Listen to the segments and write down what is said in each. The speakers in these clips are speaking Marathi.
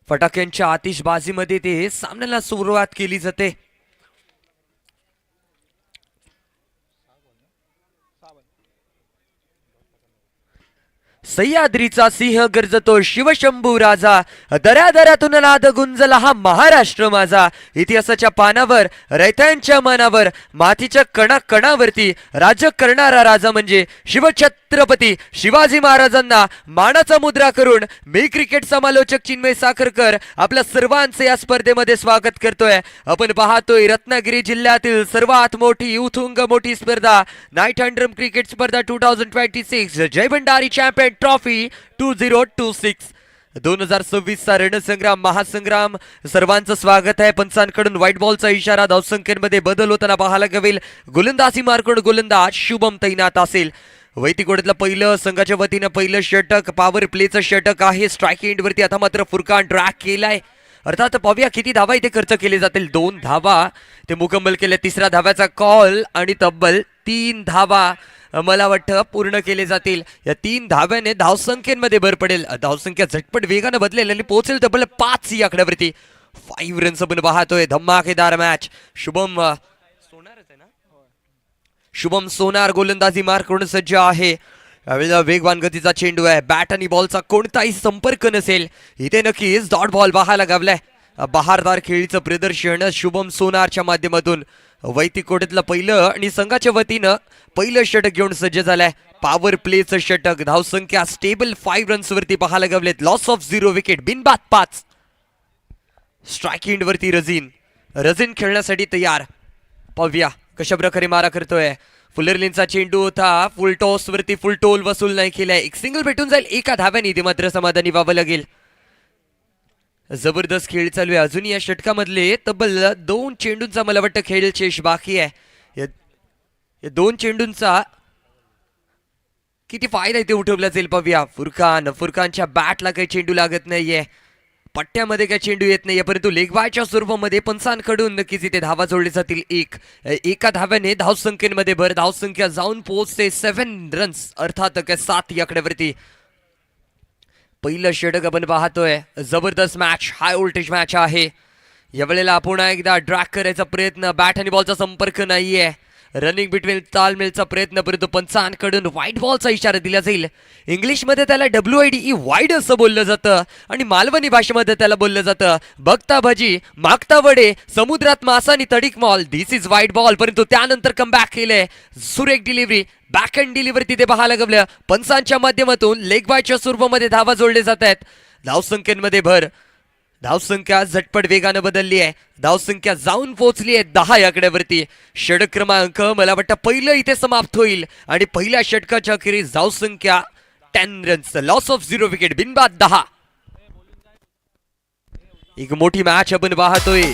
फटाक्यांच्या आतिषबाजीमध्ये ते सामन्याला सुरुवात केली जाते. सह्याद्रीचा सिंह गर्जतो शिवशंभू राजा, दऱ्या दऱ्यातून नाद गुंजला हा महाराष्ट्र माझा. इतिहासाच्या पानावर रयत्यांच्या मनावर मातीच्या कणा कणावरती राज्य करणारा राजा म्हणजे शिवछत्रपती शिवाजी महाराजांना मानाचा मुद्रा करून मी क्रिकेट समालोचक चिन्मय साखरकर आपल्या सर्वांचे या स्पर्धेमध्ये स्वागत करतोय. आपण पाहतोय रत्नागिरी जिल्ह्यातील सर्वात मोठी युथुंग मोठी स्पर्धा नाईट हंड्रम क्रिकेट स्पर्धा 2026 जय भंडारी चॅम्पियन ट्रॉफी 2026 2026 चा रणसंग्राम महासंग्राम. सर्वांचं स्वागत आहे. पंचांकडून व्हाईट बॉलचा इशारा. धावसंख्येमध्ये बदल होताना पाहायला गवेल. गोलंदाजी मार्कून गोलंदाज शुभम तैनात असेल. वैतिकोडतलं पहिलं संघाच्या वतीनं पहिलं षटक पॉवर प्लेचं षटक आहे. स्ट्राईक एंडवरती आता मात्र फुरकान ट्रॅक केलाय. अर्थात पाहूया किती धावा इथे खर्च केले जातील. 2 धावा ते मुकम्मल केले. तिसऱ्या धाव्याचा कॉल आणि तब्बल 3 धावा मला वाटतं पूर्ण केले जातील. या 3 धाव्याने धावसंख्येमध्ये भर पडेल. धावसंख्या झटपट वेगानं बदलेल आणि पोहोचेल तब्बल 5 या आकड्यावरती. 5 रन्स आपण पाहतोय. धमाकेदार मॅच. शुभम सोनार गोलंदाजी मार्क करून सज्ज आहे. यावेळेला वेगवान गतीचा चेंडू आहे. बॅट आणि बॉलचा कोणताही संपर्क नसेल. इथे नक्कीच डॉट बॉल पाहायला गावलाय. बहारदार खेळीचं प्रदर्शन शुभम सोनारच्या माध्यमातून. वैतिकोट्यातलं पहिलं आणि संघाच्या वतीनं पहिलं षटक घेऊन सज्ज झालाय. पॉवर प्लेचं षटक. धावसंख्या स्टेबल 5 रन्स वरती पाहायला गवलेत. Loss of 0 wicket. बिनबाद 5. स्ट्राईक एंड वरती रझीन खेळण्यासाठी तयार. पाहूया कशा प्रकारे मारा करतोय. फुलरलिनचा चेंडू होता. फुल टॉस वरती फुल टोल वसूल नाही केलाय. एक सिंगल भेटून जाईल एका धाव्याने. ते मात्र समाधानी व्हावं लागेल. जबरदस्त खेळ चालू आहे. अजूनही या षटकामधले तब्बल 2 चेंडूंचा मला वाटतं खेळ शेष बाकी आहे. या 2 चेंडूंचा किती फायदा इथे उठवला जाईल पाहूया. फुरकानच्या बॅटला काही चेंडू लागत नाहीये. पट्ट्यामध्ये काही चेंडू येत नाहीये. परंतु लेगबायच्या स्वरूपामध्ये पंचांकडून नक्कीच इथे धावा जोडले जातील. एका धाव्याने धावसंख्येमध्ये भर. धावसंख्या जाऊन पोहोचते 7 रन्स अर्थात 7 या आकड्यावरती. पहिलं षटक आपण पाहतोय. जबरदस्त मॅच. हाय व्होल्टेज मॅच आहे. यावेळेला पुन्हा एकदा ड्रॅग करायचा प्रयत्न. बॅट आणि बॉलचा संपर्क नाहीये. रनिंग बिटवीन तालमेलचा प्रयत्न. परंतु पंचांकडून व्हाईट बॉलचा इशारा दिला जाईल. इंग्लिशमध्ये त्याला WIDE वाईड असं बोललं जातं आणि मालवणी भाषेमध्ये त्याला बोललं जातं बघता भजी मागता वडे समुद्रात मासा आणि तडीक मॉल. This is white ball. परंतु त्यानंतर कम बॅक केलंय. सुरेख डिलिव्हरी. बॅक हँड डिलिव्हरी तिथे पाहायला गवलं. पंचांच्या माध्यमातून लेग बायच्या स्वरूपामध्ये धावा जोडले जात आहेत. धावसंख्येमध्ये भर. धावसंख्या झटपट वेगानं बदलली आहे. धावसंख्या जाऊन पोहोचली आहे 10 या आकड्यावरती. षटक क्रमांक मला वाटतं पहिलं इथे समाप्त होईल आणि पहिल्या षटकाच्या अखेरीस धावसंख्या 10 रन्स. Loss of 0 wicket. बिनबाद 10. एक मोठी मॅच आपण पाहतोय.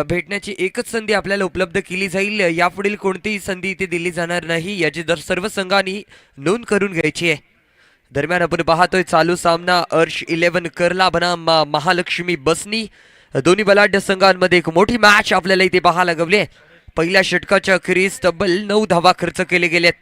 भेटण्याची एकच संधी आपल्याला उपलब्ध केली जाईल. यापुढील कोणतीही संधी इथे दिली जाणार नाही याची सर्व संघांनी नोंद करून घ्यायची आहे. दरम्यान आपण पाहतोय चालू सामना अर्श 11 करला बनाम महालक्ष्मी बसनी. दोन्ही बलाढ्य संघांमध्ये एक मोठी मॅच आपल्याला इथे पाहायला गवली. पहिल्या षटकाच्या अखेरीस तब्बल 9 धावा खर्च केले गेलेत.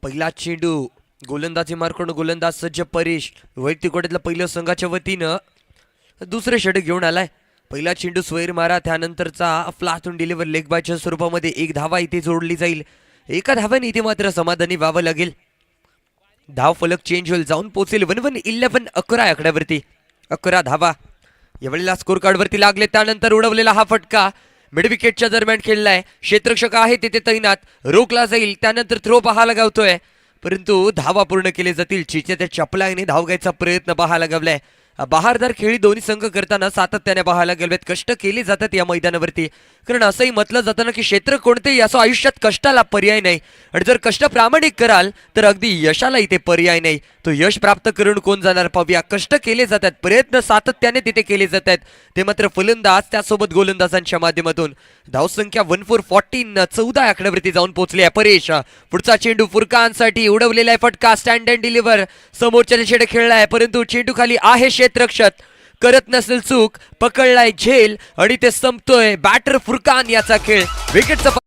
पहिला चेंडू गोलंदाजी मार्कडून गोलंदाज सज्ज परेश वैयक्तिक गोट्यातलं पहिलं संघाच्या वतीनं दुसरं षटक घेऊन आलाय. पहिला चेंडू स्वैर मारा, त्यानंतरचा फ्लातून डिलिव्हर लेग बायच्या स्वरूपामध्ये एक धावा इथे जोडली जाईल. एका धाव्याने इथे मात्र समाधानी व्हावं लागेल. धाव फलक चेंज होईल, जाऊन पोहोचेल 1-1-11 11 आकड्यावरती. 11 धावा यावेळेला स्कोर कार्डवरती लागले. त्यानंतर उडवलेला हा फटका मिड विकेटच्या दरम्यान खेळलाय. क्षेत्ररक्षक आहे तिथे तैनात, रोखला जाईल. त्यानंतर थ्रो पाहायला गावतोय, परंतु धावा पूर्ण केले जातील. चिच्या त्या चपलाईने धाव घ्यायचा प्रयत्न पाहायला गावलाय. बहारदार खेळी दोन्ही संघ करताना सातत्याने पाहायला गेलेत. कष्ट केले जातात या मैदानावरती, कारण असंही म्हटलं जातं ना की क्षेत्र कोणतेही असो, आयुष्यात कष्टाला पर्याय नाही. आणि जर कष्ट प्रामाणिक कराल तर अगदी यशाला इथे पर्याय नाही. तो यश प्राप्त करून कोण जाणार पाहूया. कष्ट केले जातात, प्रयत्न सातत्याने तिथे केले जातात. ते मात्र फलंदाज त्यासोबत गोलंदाजांच्या माध्यमातून. धावसंख्या 14 14 आकड्यावरती जाऊन पोहोचली आहे. परेश पुढचा चेंडू फुरकानसाठी उडवलेला आहे. फटका स्टँड अँड डिलिव्हर समोरच्या दिशेने खेळलाय, परंतु चेंडू खाली आहे. क्षेत्ररक्षक करत नसेल चूक, पकडलाय झेल आणि ते संपतोय. बॅटर फुरकान याचा खेळ विकेटचा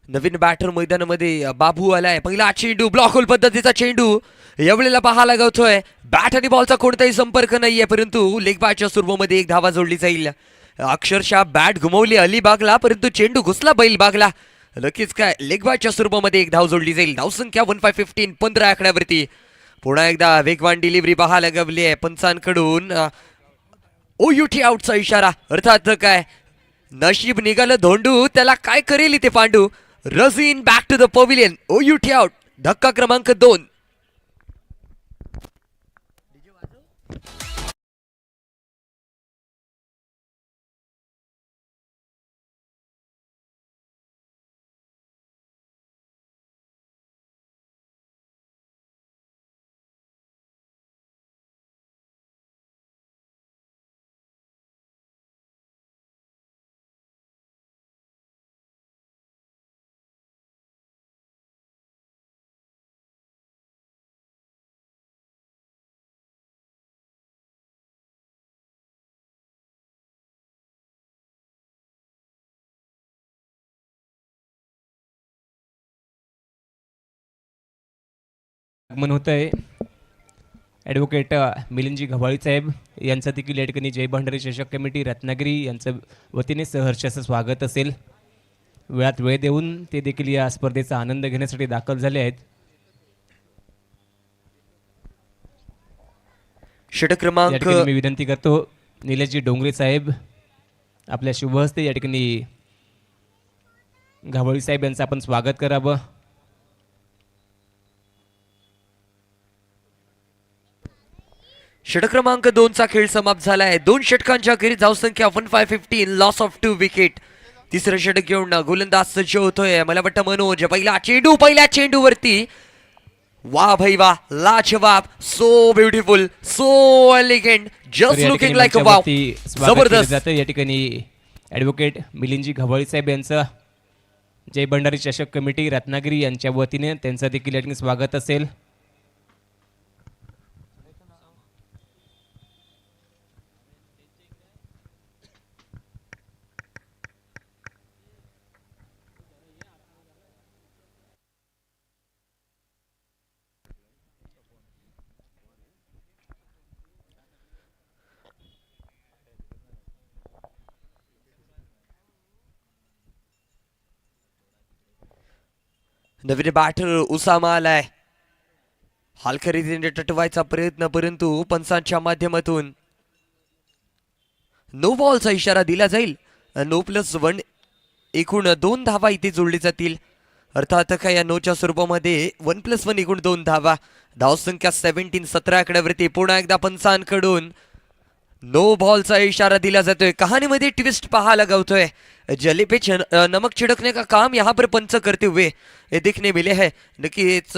नवीन बॅटर मैदानामध्ये बाबू आलाय. पहिला चेंडू ब्लॉक होल पद्धतीचा चेंडू यावेळेला पाहायला गावतोय. बॅट आणि बॉलचा कोणताही संपर्क नाहीये, परंतु लेग बायच्या स्वरूपामध्ये एक धावा जोडली जाईल. अक्षरशः बॅट घुमवली अलिबागला, परंतु चेंडू घुसला बैलबागला. नक्कीच काय लेग बायच्या स्वरूपामध्ये एक धाव जोडली जाईल. धावसंख्या 15 15 आकड्यावरती. पुन्हा एकदा वेगवान डिलिव्हरी पाहायला गवली आहे पंचांकडून. ओयुटी आउटचा इशारा, अर्थात काय नशीब निघालं धोंडू, त्याला काय करेल इथे Pandu. Razin back to the pavilion. O U T out, धक्का क्रमांक 2. आगमन होत आहे. ॲडव्होकेट मिलिंदजी घवाळी साहेब यांचं देखील या ठिकाणी जय भंडारी चषक कमिटी रत्नागिरी यांच्या वतीने सहर्ष असं स्वागत असेल. वेळात वेळ देऊन ते देखील या स्पर्धेचा आनंद घेण्यासाठी दाखल झाले आहेत. षटक क्रमांक मी विनंती करतो निलेशजी डोंगरे साहेब आपल्या शुभहस्ते या ठिकाणी घवाळी साहेब यांचं आपण स्वागत करावं. षटक क्रमांक 2चा खेळ समाप्त झालाय. 2 षटकांच्या अखेरीस धावसंख्या 15 लॉस ऑफ 2 विकेट. तिसरं षटक घेऊन गोलंदाज सज्ज होतोय. मला वाटतं मनोज पहिल्या चेंडूवरती. वा भाई वा, लाजवाब, so beautiful, so elegant, just looking like a wow, जबरदस्त. या ठिकाणी ॲडव्होकेट मिलिंदजी घवाळी साहेब यांचं जय भंडारी चषक कमिटी रत्नागिरी यांच्या वतीने त्यांचं देखील या ठिकाणी स्वागत असेल. नवीन बॅटर उसामा आलाय. हलक्या रीतीने टटवायचा प्रयत्न, परंतु पंचांच्या माध्यमातून नो बॉलचा इशारा दिला जाईल. नो प्लस वन एकूण 2 धावा इथे जोडली जातील. अर्थात काय या नोच्या स्वरूपामध्ये 1+1 एकूण 2 धावा. धावसंख्या 17 आकड्यावरती पुन्हा एकदा पंचांकडून नो बॉलचा इशारा दिला जातोय. कहाणीमध्ये ट्विस्ट पाहायला गावतोय. जले पे नमक छिड़कने का काम यहाँ पर पंच करते हुए हे देखने मिले है. नक्कीच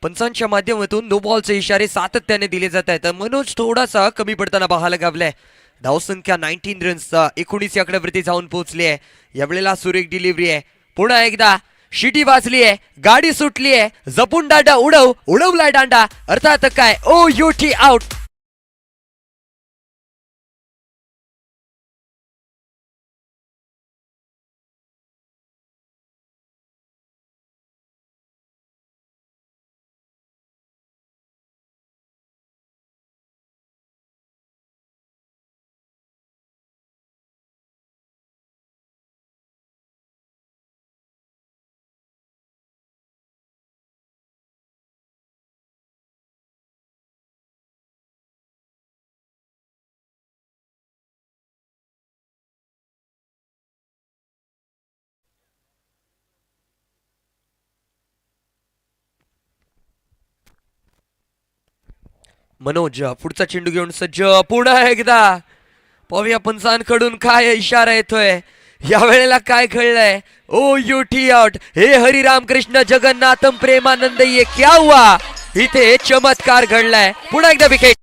पंचांच्या माध्यमातून नो बॉलचे इशारे सातत्याने दिले जात आहेत. मनोज थोडासा कमी पडताना पाहायला गावलाय. धावसंख्या 19 रन्सचा 19 आकड्यावरती जाऊन पोहोचली आहे. यावेळेला सुरेख डिलिव्हरी आहे. पुन्हा एकदा शिटी वाजली आहे, गाडी सुटली आहे. जपून दांडा उडवलाय दांडा. अर्थात काय ओ यू टी आउट. मनोज पुढचा चेंडू घेऊन सज्ज. पुन्हा एकदा पाहूया पंचांकडून काय इशारा येतोय. या वेळेला काय घडलंय. ओ यू टी आउट. हे हरिरामकृष्ण जगन्नाथम प्रेमानंद ये क्या हुआ. इथे चमत्कार घडलाय. पुन्हा एकदा विकेट.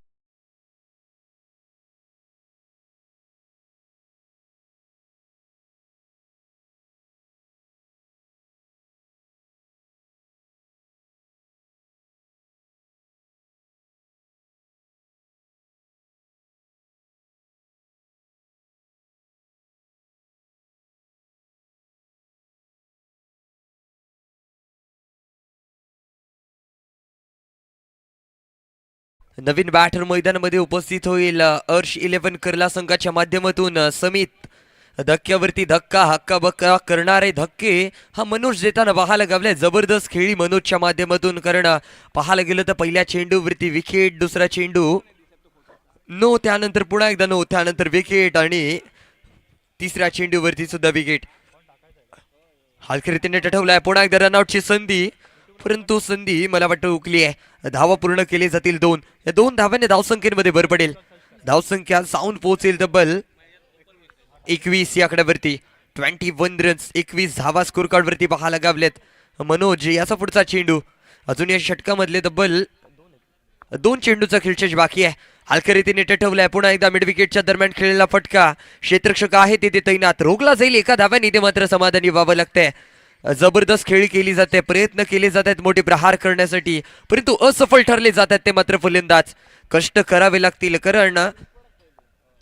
नवीन बॅटर मैदानामध्ये उपस्थित होईल. अर्श 11 कर्ला संघाच्या माध्यमातून समित. धक्क्यावरती धक्का हक्का बक्का करणारे धक्के हा मनोज देताना पाहायला गावले. जबरदस्त खेळी मनोजच्या माध्यमातून. कारण पाहायला गेलं तर पहिल्या चेंडूवरती विकेट, दुसरा चेंडू नो, त्यानंतर पुन्हा एकदा नो, त्यानंतर विकेट आणि तिसऱ्या चेंडूवरती सुद्धा विकेट. हलक्या रीतीने टठवलाय. पुन्हा एकदा रनआउटची संधी, परंतु संधी मला वाटतं हुकली आहे. धावा पूर्ण केली जातील 2. या 2 धाव्याने धावसंख्येमध्ये भर पडेल. धावसंख्या जाऊन पोहोचेल तब्बल 21 या आकड्यावरती. 21 रन्स, 21 धावा स्कोर कार्ड वरती पाहायला गावलेत. मनोज याचा पुढचा चेंडू. अजून या षटकामधले तब्बल 2 चेंडूचा खेळचेच बाकी आहे. हलक्या रीतीने टठवलाय. पुन्हा एकदा मिड विकेटच्या दरम्यान खेळलेला फटका. क्षेत्ररक्षक आहे तिथे तैनात. रोखला जाईल एका धाव्याने. ते मात्र समाधानी व्हावं लागतंय. जबरदस्त खेळी केली जाते, प्रयत्न केले जात आहेत मोठे प्रहार करण्यासाठी, परंतु असफल ठरले जात आहेत ते मात्र फलंदाज. कष्ट करावे लागतील, कारण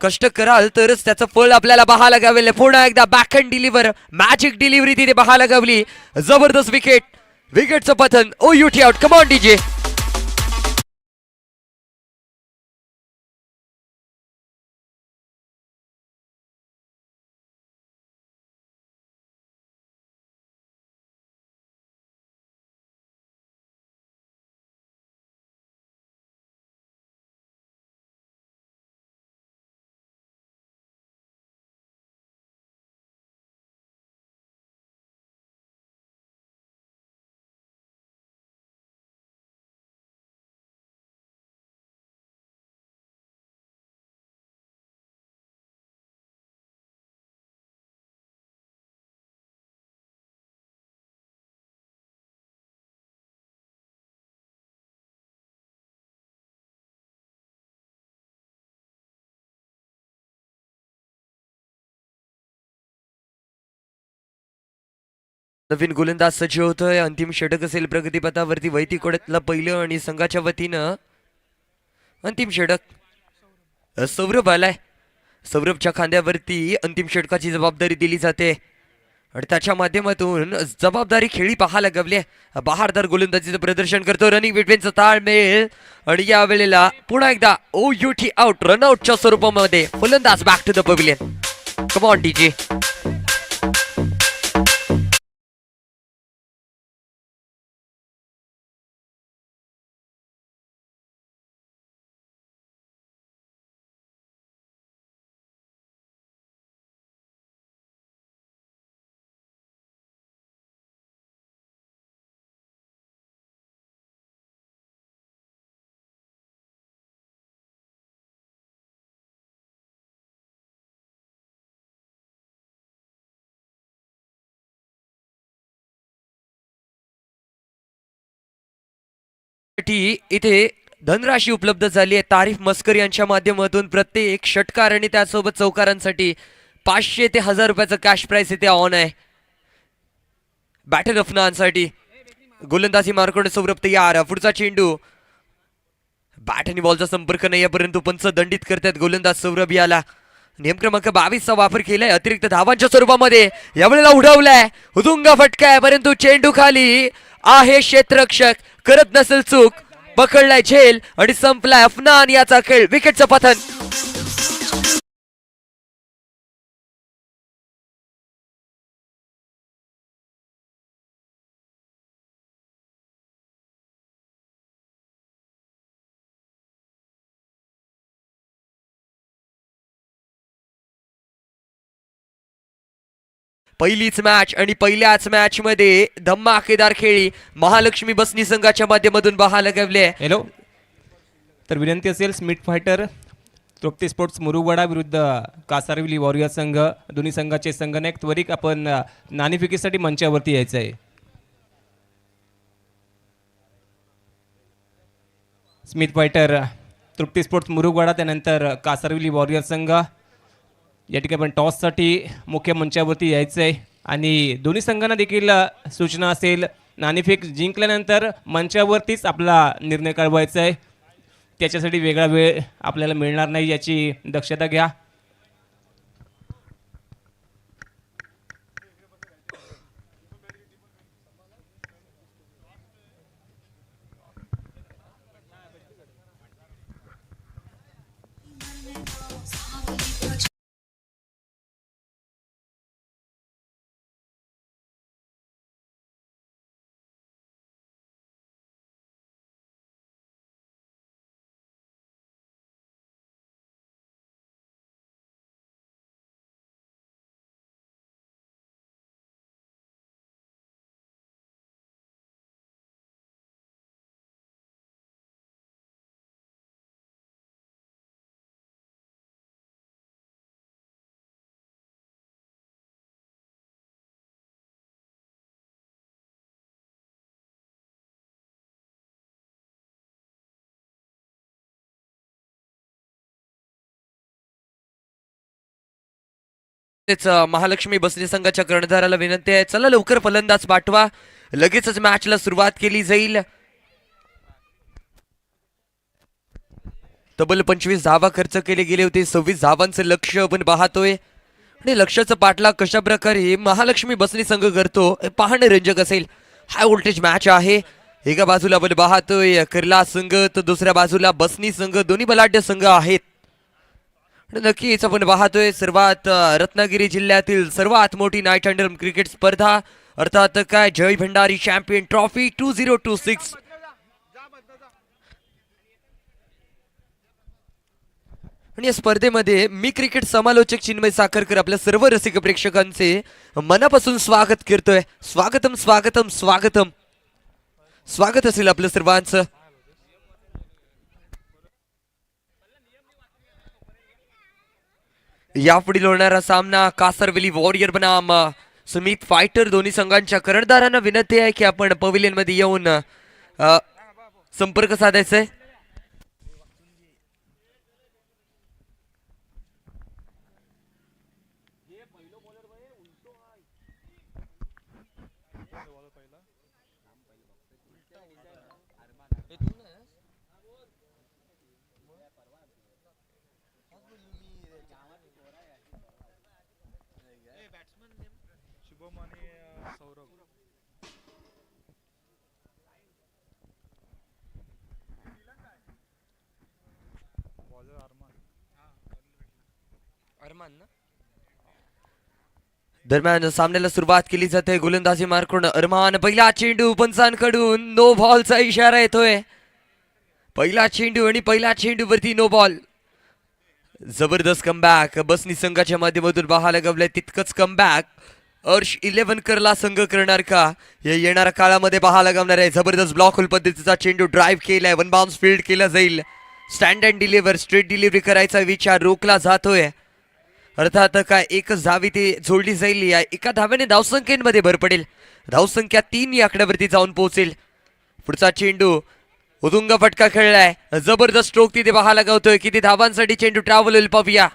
कष्ट कराल तरच त्याचं फळ आपल्याला पाहायला गावेल. पुन्हा एकदा back hand deliver, magic delivery तिथे पाहायला गावली. जबरदस्त विकेट, विकेटचं पतन. O U T out. Come on DJ. नवीन गोलंदाज सज्ज होतोय. अंतिम षटक असेल प्रगतीपथावरती. वैतीकोड्यातलं पहिलं आणि संघाच्या वतीनं अंतिम षटक सौरभ आलाय. सौरभच्या खांद्यावरती अंतिम षटकाची जबाबदारी दिली जाते आणि त्याच्या माध्यमातून जबाबदारी खेळी पाहायला गवले. बहारदार गोलंदाजीचं प्रदर्शन करतो. रनिंग बिटवीनचा ताळमेळ आणि या वेळेला पुन्हा एकदा ओ यू टी आउट. रनआउटच्या स्वरूपामध्ये फलंदाज back to the pavilion. Come on DJ. इथे धनराशी उपलब्ध झाली आहे. तारीफ मस्कर यांच्या माध्यमातून प्रत्येक षटकार आणि त्यासोबत चौकारांसाठी 500 ते 1000 रुपयाचं कॅश प्राइस इथे ऑन आहे. बॅटल ऑफ नानसाठी गोलंदाजी मार्कोड सौरभ तयार. पुढचा चेंडू बॅट आणि बॉलचा संपर्क नाही आहे, परंतु पंच दंडित करतात गोलंदाज सौरभ याला. नियम क्रमांक 22 चा वापर केलाय अतिरिक्त धावांच्या स्वरूपामध्ये. यावेळेला उडवलाय हुदुंग फटकाय, परंतु चेंडू खाली आहे. क्षेत्ररक्षक करत नसेल चूक, पकडलाय झेल आणि संपलाय अफनान याचा खेळ. विकेटचं पतन. पहिलीच मॅच आणि पहिल्याच मॅच मध्ये धमाकेदार खेळी महालक्ष्मी बसनी संघाच्या माध्यमातून पाहायला लागले. हॅलो, तर विनंती असेल स्मिथ फायटर तृप्ती स्पोर्ट्स मुरुगवाडा विरुद्ध कासारविली वॉरियर संघ, दोन्ही संघाचे संघनायक त्वरित आपण नाणेफेकीसाठी मंचावरती यायचं आहे. स्मिथ फायटर तृप्ती स्पोर्ट्स मुरुगवाडा, त्यानंतर कासारविली वॉरियर संघ. या ठिकाणी आपण टॉससाठी मुख्य मंचावरती यायचं आहे आणि दोन्ही संघांना देखील सूचना असेल नाणेफेक जिंकल्यानंतर मंचावरतीच आपला निर्णय कळवायचा आहे. त्याच्यासाठी वेगळा वेळ आपल्याला मिळणार नाही याची दक्षता घ्या. महालक्ष्मी बसनी संघाच्या कर्णधाराला विनंती आहे, चला लवकर फलंदाज पाठवा, लगेचच मॅचला सुरुवात केली जाईल. तब्बल 25 धावा खर्च केले गेले होते. 26 धावांचं लक्ष आपण पाहतोय आणि लक्षाचं पाठलाग कशा प्रकारे महालक्ष्मी बसनी संघ करतो हे पाहणं रंजक असेल. हाय व्होल्टेज मॅच आहे. एका बाजूला आपण पाहतोय कर्ला संघ, तर दुसऱ्या बाजूला बसनी संघ. दोन्ही बलाढ्य संघ आहेत. नक्कीच आपण पाहतोय सर्वात रत्नागिरी जिल्ह्यातील सर्वात मोठी नाईट अंडर क्रिकेट स्पर्धा, अर्थात काय जय भंडारी चॅम्पियन ट्रॉफी 2026. आणि या स्पर्धेमध्ये मी क्रिकेट समालोचक चिन्मय साखरकर आपल्या सर्व रसिक प्रेक्षकांचे मनापासून स्वागत करतोय. स्वागतम स्वागतम स्वागतम. स्वागत असेल आपलं सर्वांचं. यापुढील होणारा सामना कासारवेली वॉरियर बनाम स्मिथ फायटर. दोन्ही संघांच्या कर्णधारांना विनंती आहे की आपण पवेलियन मध्ये येऊन संपर्क साधायचा आहे. दरम्यान सामन्याला सुरुवात केली जाते. गोलंदाजी मार्कून अरमान. पहिला चेंडू पंचांकडून नो बॉलचा इशारा येतोय. पहिला चेंडू आणि पहिला चेंडूवरती नो बॉल. जबरदस्त कमबॅक बसनी संघाच्या माध्यमातून पाहायला गवलंय. तितकंच कमबॅक अर्श 11 करला संघ करणार का या येणाऱ्या काळामध्ये पाहायला गवणार आहे. जबरदस्त ब्लॉक होल पद्धतीचा चेंडू ड्राईव्ह केलाय. वन बाउन्स फील्ड केला जाईल. Stand and deliver straight delivery करायचा विचार रोखला जातोय. अर्थात काय एकच धावी ती जोडली जाईल. या एका धाव्याने धावसंख्येमध्ये भर पडेल. धावसंख्या 3 या आकड्यावरती जाऊन पोहोचेल. पुढचा चेंडू उदुंग फटका खेळलाय, जबरदस्त स्ट्रोक तिथे पाहायला गावतोय. किती धावांसाठी चेंडू ट्रॅव्हल होईल पाहूया.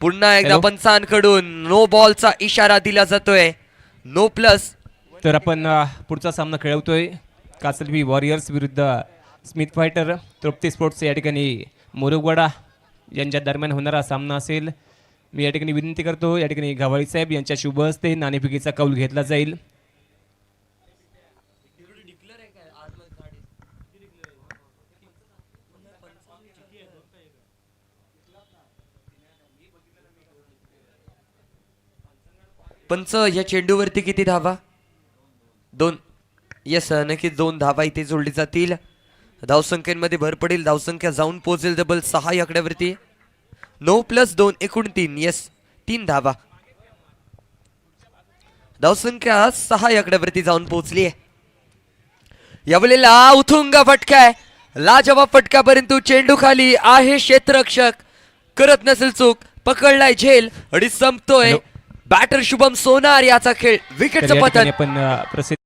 पुन्हा एकदा हॅलो. पंचांकडून नो बॉलचा इशारा दिला जातोय, नो प्लस. तर आपण पुढचा सामना खेळवतोय कासलवी वॉरियर्स विरुद्ध स्मिथ फायटर तृप्ती स्पोर्ट्स. या ठिकाणी मोरुगवाडा यांच्या दरम्यान होणारा सामना असेल. मी या ठिकाणी विनंती करतो, या ठिकाणी गव्हाळी साहेब यांच्या शुभ हस्ते नाणेफेकीचा कौल घेतला जाईल. पंच या चेंडूवरती किती धावा? 2. येस, नक्कीच 2 धावा इथे जोडली जातील. धावसंख्येमध्ये भर पडेल, धावसंख्या जाऊन पोहोचेल तब्बल 6 या आकड्यावरती. 9+2 एकूण 3. येस, 3 धावा. धावसंख्या 6 या आकड्यावरती जाऊन पोहोचली आहे. यावेळेला उथुंग फटका आहे, लाजवाब फटका, परंतु चेंडू खाली आहे. क्षेत्ररक्षक करत नसेल चूक, पकडलाय झेल आणि संपतोय. हॅलो. बॅटर शुभम सोनार याचा खेळ, तर विकेटचं या पतन. ठिकाणी आपण प्रसिद्ध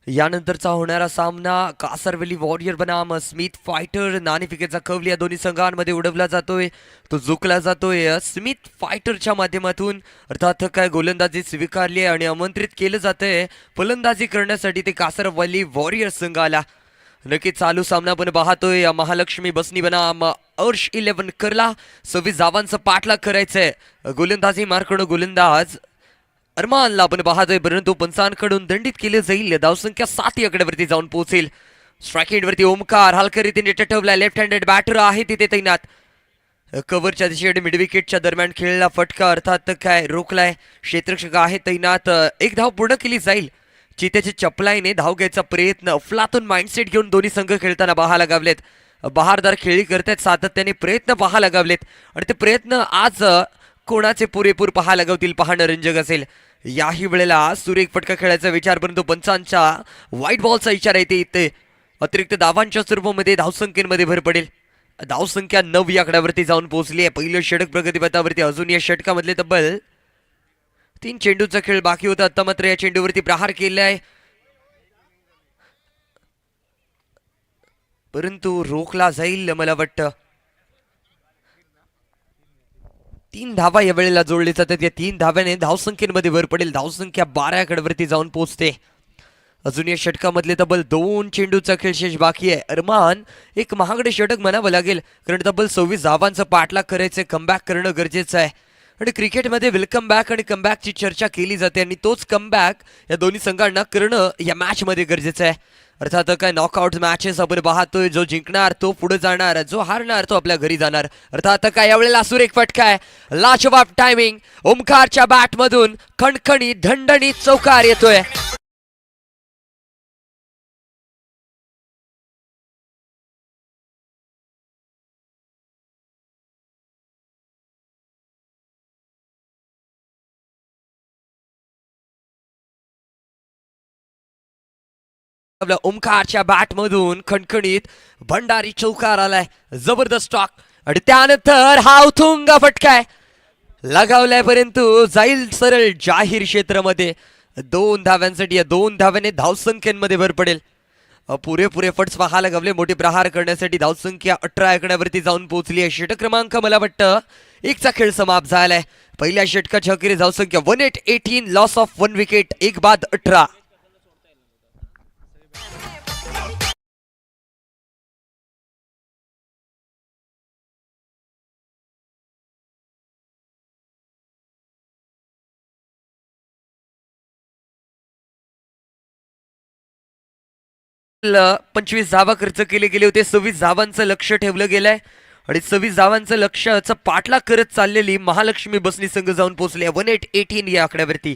यानंतरचा होणारा सामना कासरवेली वॉरियर बनाम स्मिथ फायटर. नाणेफेकीचा कौल या दोन्ही संघांमध्ये उडवला जातोय, तो झुकला जातोय स्मिथ फायटरच्या माध्यमातून. अर्थात काय गोलंदाजी स्वीकारली आहे आणि आमंत्रित केलं जातंय फलंदाजी करण्यासाठी ते कासरवेली वॉरियर संघाला. नक्कीच चालू सामना पण पाहतोय. महालक्ष्मी बसनी बनाम अर्श 11 करला. 26 धावांचं पाठलाग करायचंय. गोलंदाजी मार्कडो गोलंदाज अरमानला आपण पाहतोय, परंतु पंचांकडून दंडित केले जाईल. धावसंख्या 7 या आकड्यावरती जाऊन पोहोचेल. स्ट्राईक वरती ओमकार हलक्या रीतीने टटवलाय. लेफ्ट हँडेड बॅटर आहे तिथे तैनात. कव्हरच्या दिशेने मिड विकेटच्या दरम्यान खेळला फटका, अर्थात काय रोखलाय. क्षेत्ररक्षक आहे तैनात. एक धाव पूर्ण केली जाईल. चित्याच्या चपलाईने धाव घ्यायचा प्रयत्न, अफलातून माइंडसेट घेऊन दोन्ही संघ खेळताना पाहायला गावलेत. बहारदार खेळी करतायत, सातत्याने प्रयत्न पाहायला गावलेत आणि ते प्रयत्न आज कोणाचे पुरेपूर पाहायला गावतील पाहणं रंजक असेल. याही वेळेला सुरेख फटका खेळायचा विचार, परंतु पंचांच्या व्हाईट बॉलचा इशारा येते. इथे अतिरिक्त धावांच्या स्वरूपामध्ये धावसंख्येमध्ये भर पडेल. धावसंख्या 9 या आकड्यावरती जाऊन पोहोचली आहे. पहिलं षटक प्रगतीपथावरती. अजून या षटकामधले तब्बल 3 चेंडूचा खेळ बाकी होता. आता मात्र या चेंडूवरती प्रहार केलाय, परंतु रोखला जाईल मला वाटतं. 3 धावा या वेळेला जोडले जातात. या 3 धाव्याने धावसंख्येमध्ये भर पडेल. धावसंख्या 12 आकड्यावरती जाऊन पोहोचते. अजून या षटकामधले तब्बल 2 चेंडूचा खेळ शेष बाकी आहे. अरमान एक महागडे षटक म्हणावं लागेल, कारण तब्बल 26 धावांचा पाठलाग करायचं, कमबॅक करणं गरजेचं आहे. आणि क्रिकेटमध्ये वेलकम बॅक आणि कमबॅकची चर्चा केली जाते आणि तोच कमबॅक या दोन्ही संघांना करणं या मॅचमध्ये गरजेचं आहे. अर्थात काय नॉकआउट मॅचेस आपण पाहतोय, जो जिंकणार तो पुढे जाणार, जो हारणार तो आपल्या घरी जाणार. अर्थात काय यावेळेला सुरेख फटका आहे, लाजवाब टायमिंग. ओमकारच्या बॅटमधून खणखणी धंडणी चौकार येतोय. आपल्या ओमकारच्या बॅटमधून खणखणीत भंडारी चौकार आलाय. जबरदस्त स्टॉक आणि त्यानंतर हा उथुंग फटका आहे, लगावलाय, परंतु जाईल सरळ जाहीर क्षेत्रामध्ये. 2 धाव्यांसाठी या 2 धाव्याने धावसंख्येमध्ये भर पडेल. पुरेपूर एफर्ट्स पाहायला गवले मोठे प्रहार करण्यासाठी. धावसंख्या 18 आकड्यावरती जाऊन पोहोचली आहे. षटक क्रमांक मला वाटतं 1 चा खेळ समाप्त झालाय. पहिल्या षटकाच्या अखेरीस धावसंख्या 18 लॉस ऑफ 1 विकेट, 1 बाद 18. 25 धावा खर्च केले गेले होते. 26 धावांचं लक्ष ठेवलं गेलंय आणि 26 धावांचं लक्ष्याचा पाठलाग करत चाललेली महालक्ष्मी बसनी संघ जाऊन पोहोचले 1818 या आकड्यावरती.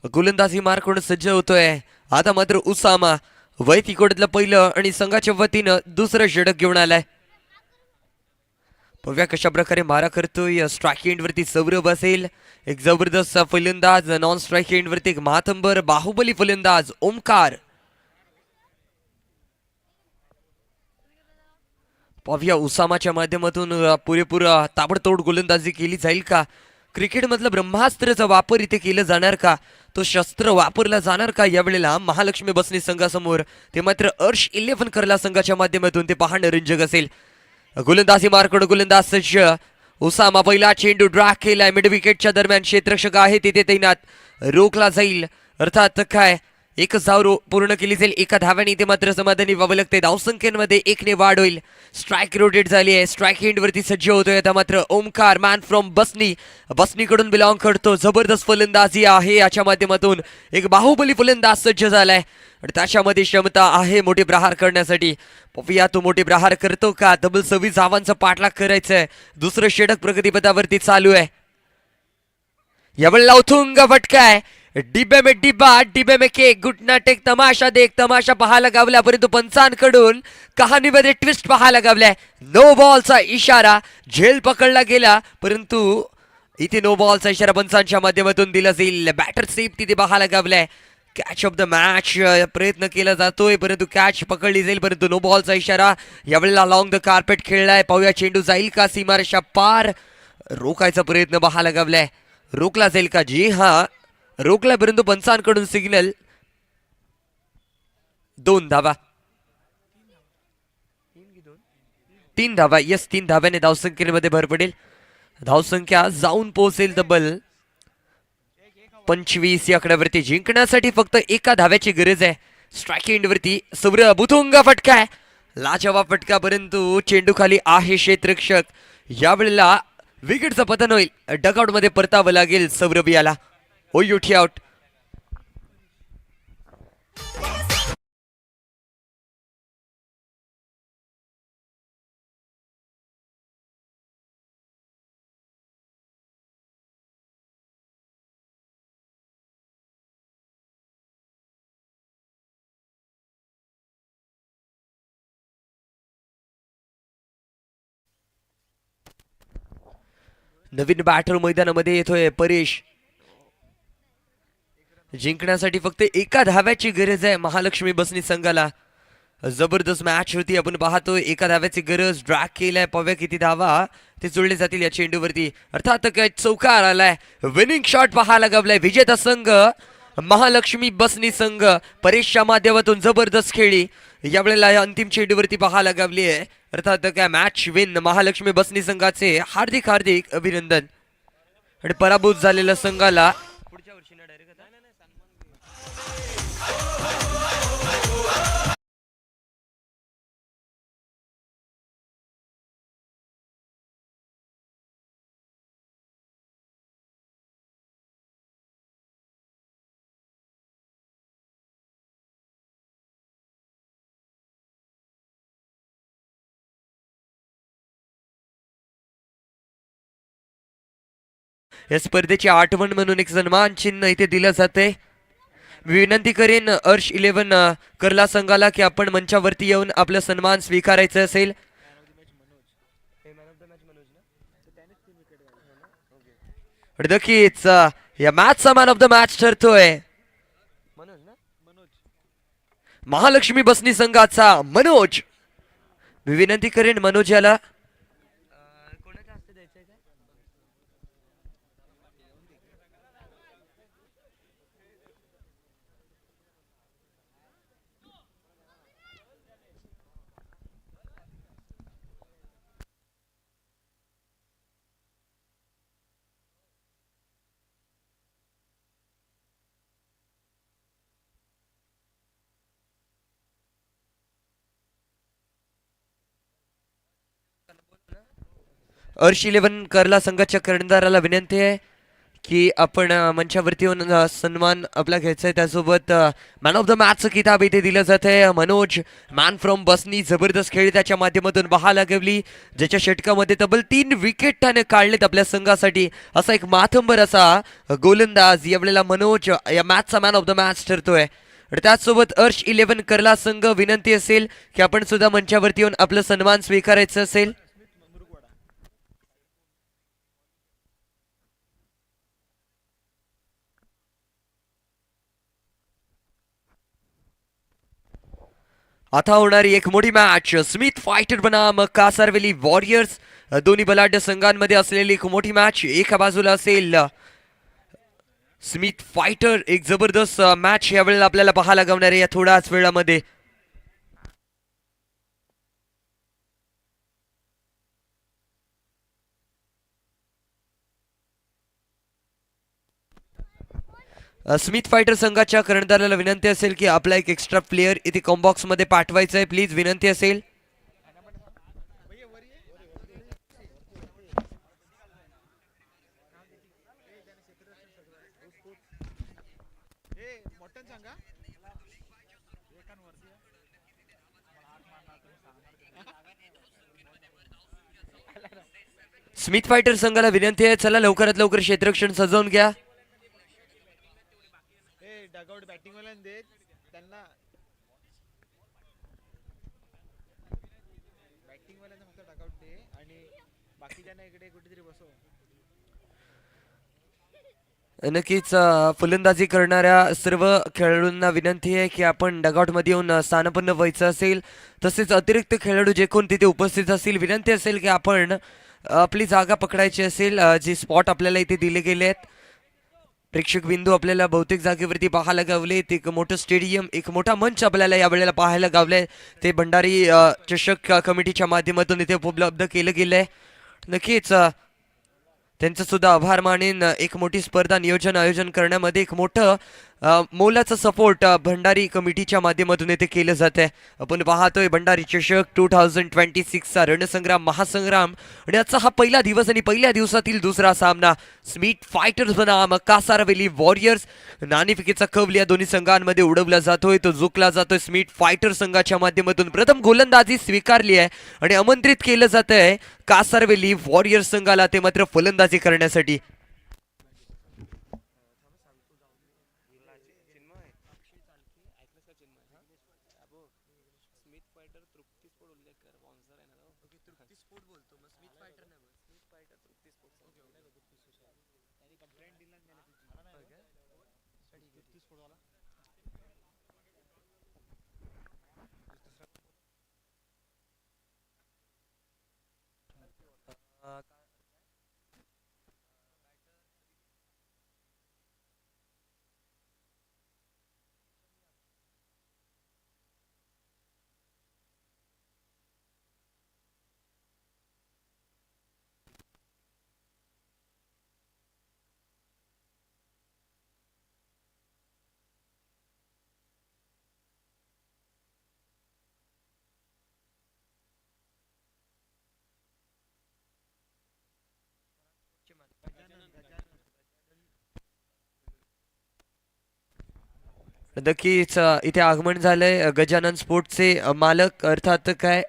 गोलंदाजी मार्क होऊन सज्ज होतोय. आता मात्र उसामा वैतिकोडतलं पहिलं आणि संघाच्या वतीनं दुसरं षटक घेऊन आलाय. बघूया कशा प्रकारे मारा करतोय. स्ट्राईक एंड वरती सौरभ असेल, एक जबरदस्त फलंदाज. नॉन स्ट्राईक एंड वरती एक मातंबर बाहुबली फलंदाज ओमकार. पाहूया उसामाच्या माध्यमातून पुरेपूर ताबडतोड गोलंदाजी केली जाईल का? क्रिकेट मधलं ब्रह्मास्त्राचा वापर इथे केलं जाणार का? तो शस्त्र वापरला जाणार का यावेळेला महालक्ष्मी बसनी संघासमोर? ते मात्र अर्श 11 करला संघाच्या माध्यमातून ते पाहणं रंजक असेल. गोलंदाजी मार्कडो गोलंदाज सज्ज. उसामा पहिला चेंडू ड्रॅग केलाय. मिड विकेटच्या दरम्यान क्षेत्ररक्षक आहे तिथे तैनात. रोखला जाईल अर्थात काय एक धाव पूर्ण केली जाईल. एका धाव्याने इथे मात्र समाधानी व्हावं लागते. धावसंख्येमध्ये 1ने वाढ होईल. स्ट्राईक रोटेट झाली आहे. स्ट्राईक एंड वरती सज्ज होतोय आता मात्र ओमकार. मॅन फ्रॉम बसनी कडून बिलॉंग करतो. जबरदस्त फलंदाजी आहे याच्या माध्यमातून एक बाहुबली फलंदाज सज्ज झालाय आणि त्याच्यामध्ये क्षमता आहे मोठे प्रहार करण्यासाठी. पपिया तो मोठे प्रहार करतो का? डबल 26 धावांचा पाठलाग करायचंय. दुसरं षटक प्रगतीपथावरती चालू आहे. यावेळेला उथुंग फटकाय. डिब्बे में डिब्बा, डिब्बे में केक. घुटना टेक, तमाशा देख. तमाशा पाहायला गावला परंतु पंचांकडून कहाणीमध्ये ट्विस्ट पाहायला गावलाय. नो बॉलचा इशारा. झेल पकडला गेला परंतु इथे नो बॉलचा इशारा पंचांच्या माध्यमातून दिला जाईल. बॅटर सेफ तिथे पाहायला गावलाय. कॅच ऑफ द मॅच प्रयत्न केला जातोय परंतु कॅच पकडली जाईल परंतु नो बॉलचा इशारा. यावेळेला लॉंग द कार्पेट खेळलाय. पाहूया चेंडू जाईल का सीमारेषा पार? रोखायचा प्रयत्न पाहायला गावलाय. रोखला जाईल का? जी हा रोखला परंतु पंचांकडून सिग्नल. 2 धावा, 3 धावा. यस 3 धाव्याने धावसंख्येमध्ये भर पडेल. धावसंख्या जाऊन पोहोचेल तब्बल 25 या आकड्यावरती. जिंकण्यासाठी फक्त एका धाव्याची गरज आहे. स्ट्राईक एंड वरती सौरभ. बुथुंगा फटका आहे. लाजवाब फटका परंतु चेंडू खाली आहे क्षेत्ररक्षक. यावेळेला विकेटचं पतन होईल. डगआउट मध्ये परतावं लागेल सौरभ याला. ओयुठी आउट. नवीन बॅटर मैदानामध्ये येतोय परेश. जिंकण्यासाठी फक्त एका धाव्याची गरज आहे महालक्ष्मी बसनी संघाला. जबरदस्त मॅच होती आपण पाहतोय. एका धाव्याची गरज. ड्रॅग केलाय. पाहूया किती धावा ते जोडले जातील या चेंडूवरती. अर्थात काय चौकार आलाय. विनिंग शॉट पाहायला गावलाय. विजेता संघ महालक्ष्मी बसनी संघ. परेशच्या माध्यमातून जबरदस्त खेळी यावेळेला या अंतिम चेंडूवरती पाहायला गावली आहे. अर्थात काय मॅच विन महालक्ष्मी बसनी संघाचे हार्दिक हार्दिक अभिनंदन. आणि पराभूत झालेल्या संघाला या स्पर्धेची आठवण म्हणून एक सन्मान चिन्ह इथे दिलं जाते. विनंती करेन अर्श 11 करला संघाला की आपण मंचावरती येऊन आपला सन्मान स्वीकारायचं असेल. नक्कीच या मॅचचा मॅन ऑफ द मॅच ठरतोय महालक्ष्मी बसनी संघाचा मनोज. मी विनंती करेन मनोज याला. अर्श 11 करला संघाच्या कर्णधाराला विनंती आहे की आपण मंचावरती येऊन सन्मान आपला घ्यायचा आहे. त्यासोबत मॅन ऑफ द मॅचचं किताब इथे दिलं जात आहे. मनोज मॅन फ्रॉम बसनी जबरदस्त खेळी त्याच्या माध्यमातून पाहायला लागली, ज्याच्या षटकामध्ये तब्बल 3 विकेट त्याने काढलेत आपल्या संघासाठी. असा एक माथंबर असा गोलंदाज यावेळेला मनोज या मॅचचा मॅन ऑफ द मॅच ठरतोय. आणि त्याचसोबत अर्श 11 करला संघ विनंती असेल की आपण सुद्धा मंचावरती येऊन आपलं सन्मान स्वीकारायचं असेल. आता होणारी एक मोठी मॅच स्मिथ फायटर बनाम कासारवेली वॉरियर्स, दोन्ही बलाढ्य संघांमध्ये असलेली एक मोठी मॅच. एका बाजूला असेल स्मिथ फायटर, एक जबरदस्त मॅच यावेळेला आपल्याला पाहायला गवणार आहे या थोड्याच वेळामध्ये. स्मिथ फायटर संघाच्या कर्णधाराला विनंती असेल की आपला एक एक्स्ट्रा प्लेयर इथे कॉम्बॉक्स मध्ये पाठवायचा आहे, प्लीज विनंती असेल. स्मिथ फायटर संघाला विनंती आहे, चला लवकरात लवकर क्षेत्ररक्षण सजवून घ्या. डगआउट बॅटिंग वाल्यान दे त्यांना, बॅटिंग वाल्यांना फक्त डगआउट दे आणि बाकीच्यांना इकडे कुठेतरी बसव. नक्कीच फलंदाजी करणाऱ्या सर्व खेळाडूंना विनंती आहे की आपण डगआउट मध्ये येऊन स्थानापन्न व्हायचं असेल. तसेच अतिरिक्त खेळाडू जे कोण तिथे उपस्थित असतील विनंती असेल की आपण आपली जागा पकडायची असेल. जे स्पॉट आपल्याला इथे दिले गेले आहेत, प्रेक्षक बिंदू आपल्याला बहुतेक जागेवरती पाहायला गावलेत. एक मोठं स्टेडियम, एक मोठा मंच आपल्याला यावेळेला पाहायला गावलाय. ते भंडारी चषक कमिटीच्या माध्यमातून इथे उपलब्ध केलं गेलंय. नक्कीच त्यांचं सुद्धा आभार मानेन. एक मोठी स्पर्धा आयोजन करण्यामध्ये एक मोठं मोलाचं सपोर्ट भंडारी कमिटीच्या माध्यमातून येथे केलं जात आहे. आपण पाहतोय भंडारी चषक 2026चा रणसंग्राम महासंग्राम, आणि आजचा हा पहिला दिवस आणि पहिल्या दिवसातील दुसरा सामना स्मिथ फायटर्स बनाम कासारवेली वॉरियर्स. नाणेफेकीचा कौल या दोन्ही संघांमध्ये उडवला जातोय, तो झुकला जातोय. स्मिथ फायटर संघाच्या माध्यमातून प्रथम गोलंदाजी स्वीकारली आहे आणि आमंत्रित केलं जात आहे कासारवेली वॉरियर्स संघाला ते मात्र फलंदाजी करण्यासाठी. नक्कीच इथे आगमन झालंय गजानन स्पोर्ट्सचे मालक अर्थात काय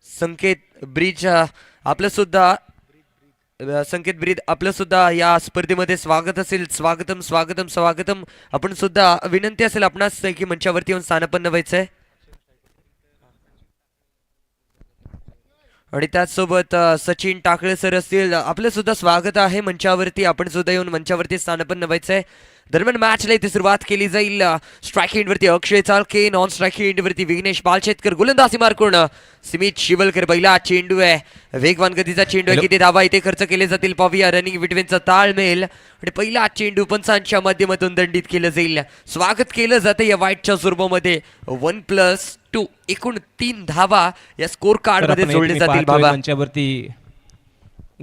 संकेत ब्रिज आपलं सुद्धा संकेत ब्रिज आपलं सुद्धा या स्पर्धेमध्ये स्वागत असेल. स्वागतम स्वागतम स्वागतम. आपण सुद्धा विनंती असेल आपणास की मंचावरती येऊन स्थानापन्न व्हायचंय. आणि त्याचसोबत सचिन टाकळे सर असतील, आपलं सुद्धा स्वागत आहे मंचावरती. आपण सुद्धा येऊन मंचावरती स्थानापन्न व्हायचंय. दरम्यान मॅचला इथे सुरुवात केली जाईल. स्ट्राईक एंडवरती अक्षय चालके, नॉन स्ट्राईक एंडवरती विघ्नेश बालशेतकर, गोलंदाजी मार्कून स्मित शिवलकर. पहिला चेंडू आहे, वेगवान गतीचा चेंडू आहे. किती धावा इथे खर्च केले जातील पाहूया. रनिंग बिटवीनचा ताळमेल आणि पहिला चेंडू पंचांच्या माध्यमातून दंडित केलं जाईल. स्वागत केलं जातं या वाईटच्या स्वरूपामध्ये. 1+2 एकूण 3 धावा या स्कोर कार्ड मध्ये जोडले जातील. बाबा मंचावरती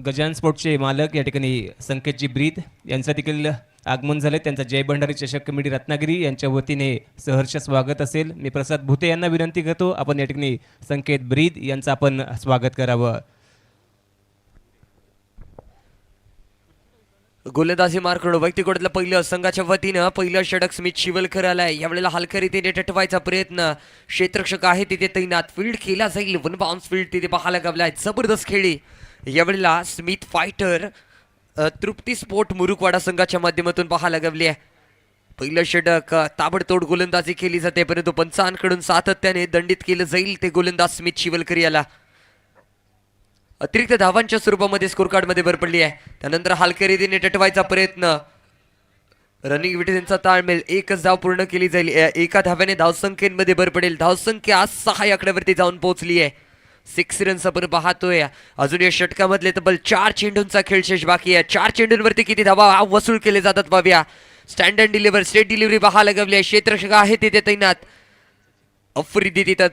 गजान स्पोर्ट्सचे मालक या ठिकाणी संकेतजी ब्रीद यांचं देखील आगमन झाले. त्यांचा जय भंडारी चषक कमिटी रत्नागिरी यांच्या वतीने सहर्ष स्वागत असेल. मी प्रसाद भुते यांना विनंती करतो आपण या ठिकाणी संकेत ब्रीद यांचं आपण स्वागत करावं. गोलंदाजी मार्कडो वैयक्तिक गोडातलं पहिलं संघाच्या वतीनं पहिलं षटक स्मित शिवलकर आलाय. यावेळेला हलक्या रीतीने टटवायचा प्रयत्न, क्षेत्ररक्षक आहे तिथे तैनात, फील्ड केला जाईल, वन बाउन्स फील्ड तिथे पाहायला गावलाय. जबरदस्त खेळी यावेळेला स्मिथ फायटर तृप्ती स्पोर्ट मुरुकवाडा संघाच्या माध्यमातून पाहायला गावली आहे. पहिलं षटक ताबडतोड गोलंदाजी केली जाते, परंतु पंचांकडून सातत्याने दंडित केलं जाईल ते गोलंदाज स्मित शिवलकर याला. अतिरिक्त धावांच्या स्वरूपामध्ये स्कोर कार्ड मध्ये भर पडली आहे. त्यानंतर हलक्या रीतीने टटवायचा प्रयत्न, रनिंग विटेचा ताळमेळ, एकच धाव पूर्ण केली जाईल. एका धाव्याने धावसंख्येमध्ये भर पडेल. धावसंख्या 6 आकड्यावरती जाऊन पोहोचली आहे. 6 रन्स आपण पाहतोय. अजून या षटकामधले तब्बल 4 चेंडूंचा खेळ शेष बाकी आहे. 4 चेंडूंवरती किती धावा वसूल केले जातात पाहूया. स्टँडर्ड डिलिव्हर, स्टेट डिलिव्हरी पाहायला गवली आहे. क्षेत्ररक्षक आहे तिथे तैनात, अफरिदी तिथे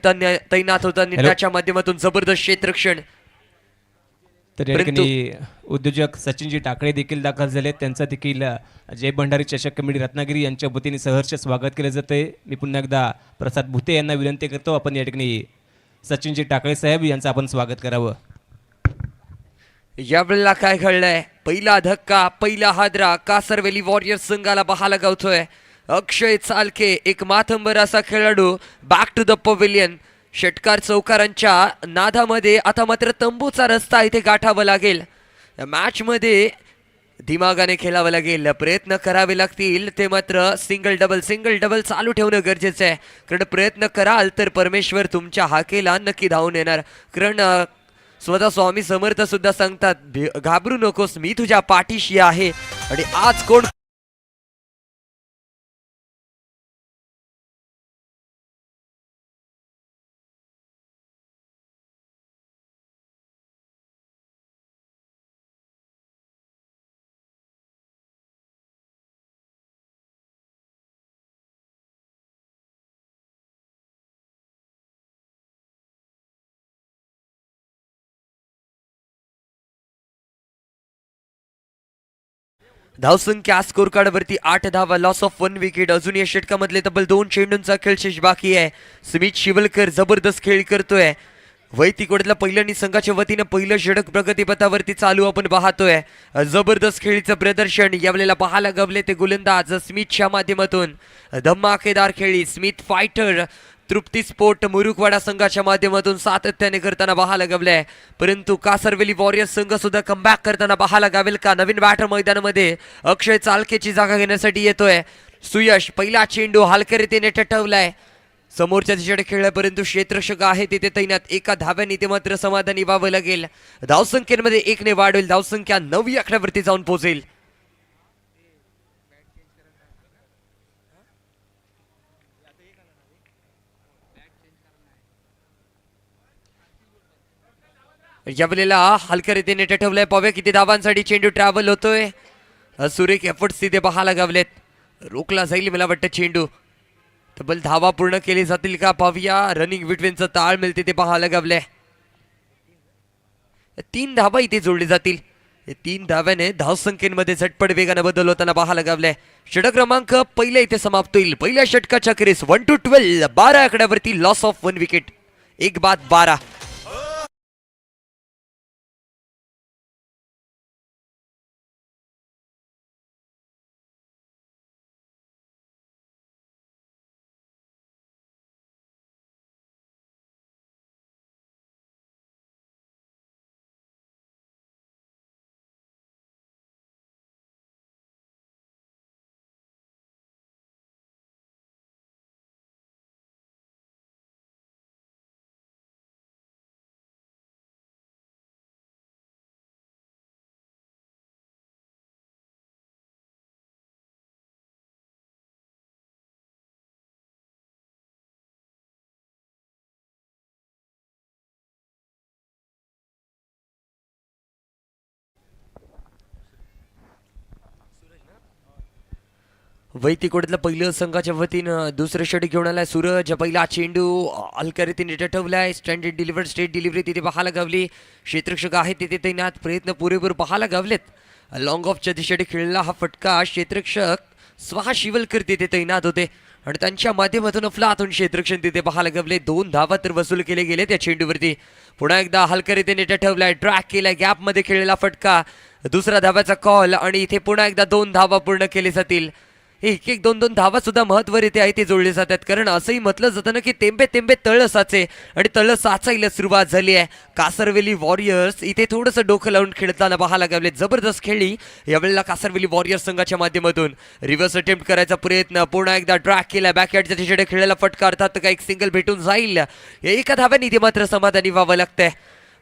तैनात होता. त्याच्या माध्यमातून जबरदस्त क्षेत्ररक्षण. तर या ठिकाणी उद्योजक सचिनजी टाकळे देखील दाखल झाले. त्यांचा देखील जय भंडारी चषक कमिटी रत्नागिरी यांच्या वतीने सहर्ष स्वागत केले जाते. मी पुन्हा एकदा प्रसाद भुते यांना विनंती करतो, आपण या ठिकाणी सचिनजी टाकळे साहेब यांचं आपण स्वागत करावं. यावेळेला काय घडलंय, पहिला धक्का, पहिला हादरा कासरवेली वॉरियर्स संघाला पाहायला गावतोय. अक्षय चालके एक माथंबर असा खेळाडू बॅक टू द पवेलियन. षटकार चौकारांच्या नादामध्ये आता मात्र तंबूचा रस्ता इथे गाठावा लागेल. मॅच मध्ये दिमागाने खेळावं लागेल, प्रयत्न करावे लागतील. ते मात्र सिंगल डबल चालू ठेवणं गरजेचं आहे, कारण प्रयत्न कराल तर परमेश्वर तुमच्या हाकेला नक्की धावून येणार. कारण स्वतः स्वामी समर्थ सुद्धा सांगतात, घाबरू नकोस, मी तुझ्या पाठीशी आहे. आणि आज कोण धावसंख्या स्कोर कार्डवरती 8 धावा, लॉस ऑफ 1 विकेट. अजून या षटकामधले तब्बल 2 चेंडूंचा खेळ शेष बाकी आहे. स्मित शिवलकर जबरदस्त खेळ करतोय. वैयक्तिक ओढ्यातला पहिल्यानी संघाच्या वतीनं पहिलं षटक प्रगतीपथावरती चालू आपण पाहतोय. जबरदस्त खेळीचं प्रदर्शन यावेळेला पाहायला गवले ते गोलंदाज स्मिथच्या माध्यमातून. धमाकेदार खेळी स्मिथ फायटर तृप्ती स्पोर्ट मुरुकवाडा संघाच्या माध्यमातून सातत्याने करताना पाहायला गवलंय. परंतु कासरवेली वॉरियर्स संघ सुद्धा कमबॅक करताना पाहायला गावेल का? नवीन बॅटर मैदानामध्ये अक्षय चालकेची जागा घेण्यासाठी येतोय. सुयश पहिला चेंडू हलक्या रीतीने टटवलाय, समोरच्या दिशेने खेळला, परंतु क्षेत्ररक्षक आहे तिथे तैनात. एका धाव्याने ते मात्र समाधानी व्हावं लागेल. धावसंख्येमध्ये 1 ने वाढेल, धावसंख्या 9 आकड्यावरती जाऊन पोहोचेल. यावेळेला हलक्या रीतीने टटवलाय. पाहूया किती धावांसाठी चेंडू ट्रॅव्हल होतोय. सुरेख एफर्ट्स तिथे पाहायला गावलेत. रोखला जाईल मला वाटतं चेंडू. तब्बल धावा पूर्ण केली जातील का पाहूया. रनिंग बिटवीनचं ताळमेळ तिथे पाहायला गावलंय. 3 धावा इथे जोडली जातील. 3 धाव्याने धावसंख्येमध्ये झटपट वेगाने बदल होताना पाहायला गावलंय. षटक क्रमांक पहिला इथे समाप्त होईल. पहिल्या षटकाच्या खेरीस 1 to 12 12 आकड्यावरती लॉस ऑफ 1 विकेट, 1 बाद 12. वैयक्तिक ओढ्यातलं पहिलं संघाच्या वतीनं दुसरं षटक घेऊन आलाय सूरज. पहिला चेंडू हलक्या रीतीने टटवलाय. स्टँडर्ड डिलिव्हर, स्टेट डिलिव्हरी तिथे पाहायला गावली. क्षेत्ररक्षक आहे तिथे तैनात, प्रयत्न पुरेपूर पाहायला गावलेत. लॉंग ऑफच्या दिशेने खेळलेला हा फटका क्षेत्ररक्षक स्वाहा शिवलकर तिथे तैनात होते आणि त्यांच्या माध्यमातून अफलातून क्षेत्ररक्षण तिथे पाहायला गवले. 2 धावा तर वसूल केले गेले त्या चेंडूवरती. पुन्हा एकदा हलकर रीतीने ठेवलाय, ट्रॅक केलाय, गॅप मध्ये खेळलेला फटका, दुसरा धावाचा कॉल आणि इथे पुन्हा एकदा 2 धावा पूर्ण केले जातील. एक एक 2-2 धावा सुद्धा महत्त्वरीत्या आहे ते जोडले जातात, कारण असंही म्हटलं जातं ना की तेंबे तेंबे तळ साचे आणि तळ साचायला सुरुवात झाली आहे. कासरवेली वॉरियर्स इथे थोडंसं डोकं लावून खेळताना पाहायला लागले. जबरदस्त खेळली यावेळेला कासरवेली वॉरियर्स संघाच्या माध्यमातून. रिव्हर्स अटेम्प्ट करायचा प्रयत्न, पुन्हा एकदा ट्रॅक केला, बॅकहँडच्या दिशेने खेळलेला फटका, अर्थात का एक सिंगल भेटून जाईल. एका धाव्याने इथे मात्र समाधानी व्हावं लागतंय.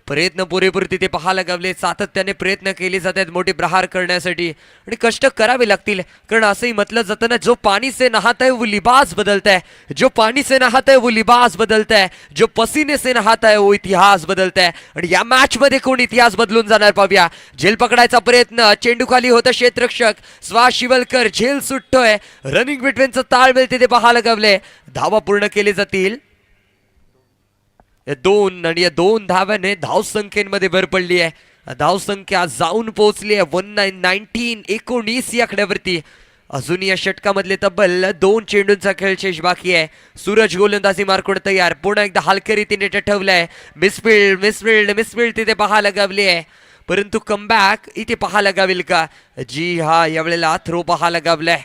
प्रयत्न पुरेपूर तिथे पाहायला लागले, सातत्याने प्रयत्न केले जात आहेत मोठे प्रहार करण्यासाठी आणि कष्ट करावे लागतील, कारण असंही म्हटलं जातं ना, जो पानी से नहाता है वो लिबास बदलता है, जो पानी से नहाता है वो लिबास बदलता है, जो पसीने से नहाता है वो इतिहास बदलता है. आणि या मॅच मध्ये कोण इतिहास बदलून जाणार पाहूया. झेल पकडायचा प्रयत्न, चेंडू खाली होतं क्षेत्ररक्षक स्वाहा शिवलकर, झेल सुटतोय, रनिंग बिटवीनचं ताळमेळ तिथे पाहायला लागले. धावा पूर्ण केले जातील 2 आणि या 2 धाव्याने धावसंख्येमध्ये भर पडली आहे. धावसंख्या जाऊन पोहोचली आहे 19 या आकड्यावरती. अजून या षटकामधले तब्बल 2 चेंडूंचा खेळ शेष बाकी आहे. सूरज गोलंदाजी मार्कून तयार, पुन्हा एकदा हलक्या रीतीने ठेवलाय, मिसफिल्ड तिथे पाहायला गावली आहे, परंतु कमबॅक इथे पाहायला गावेल का? जी हा, यावेळेला थ्रो पाहायला गावलाय.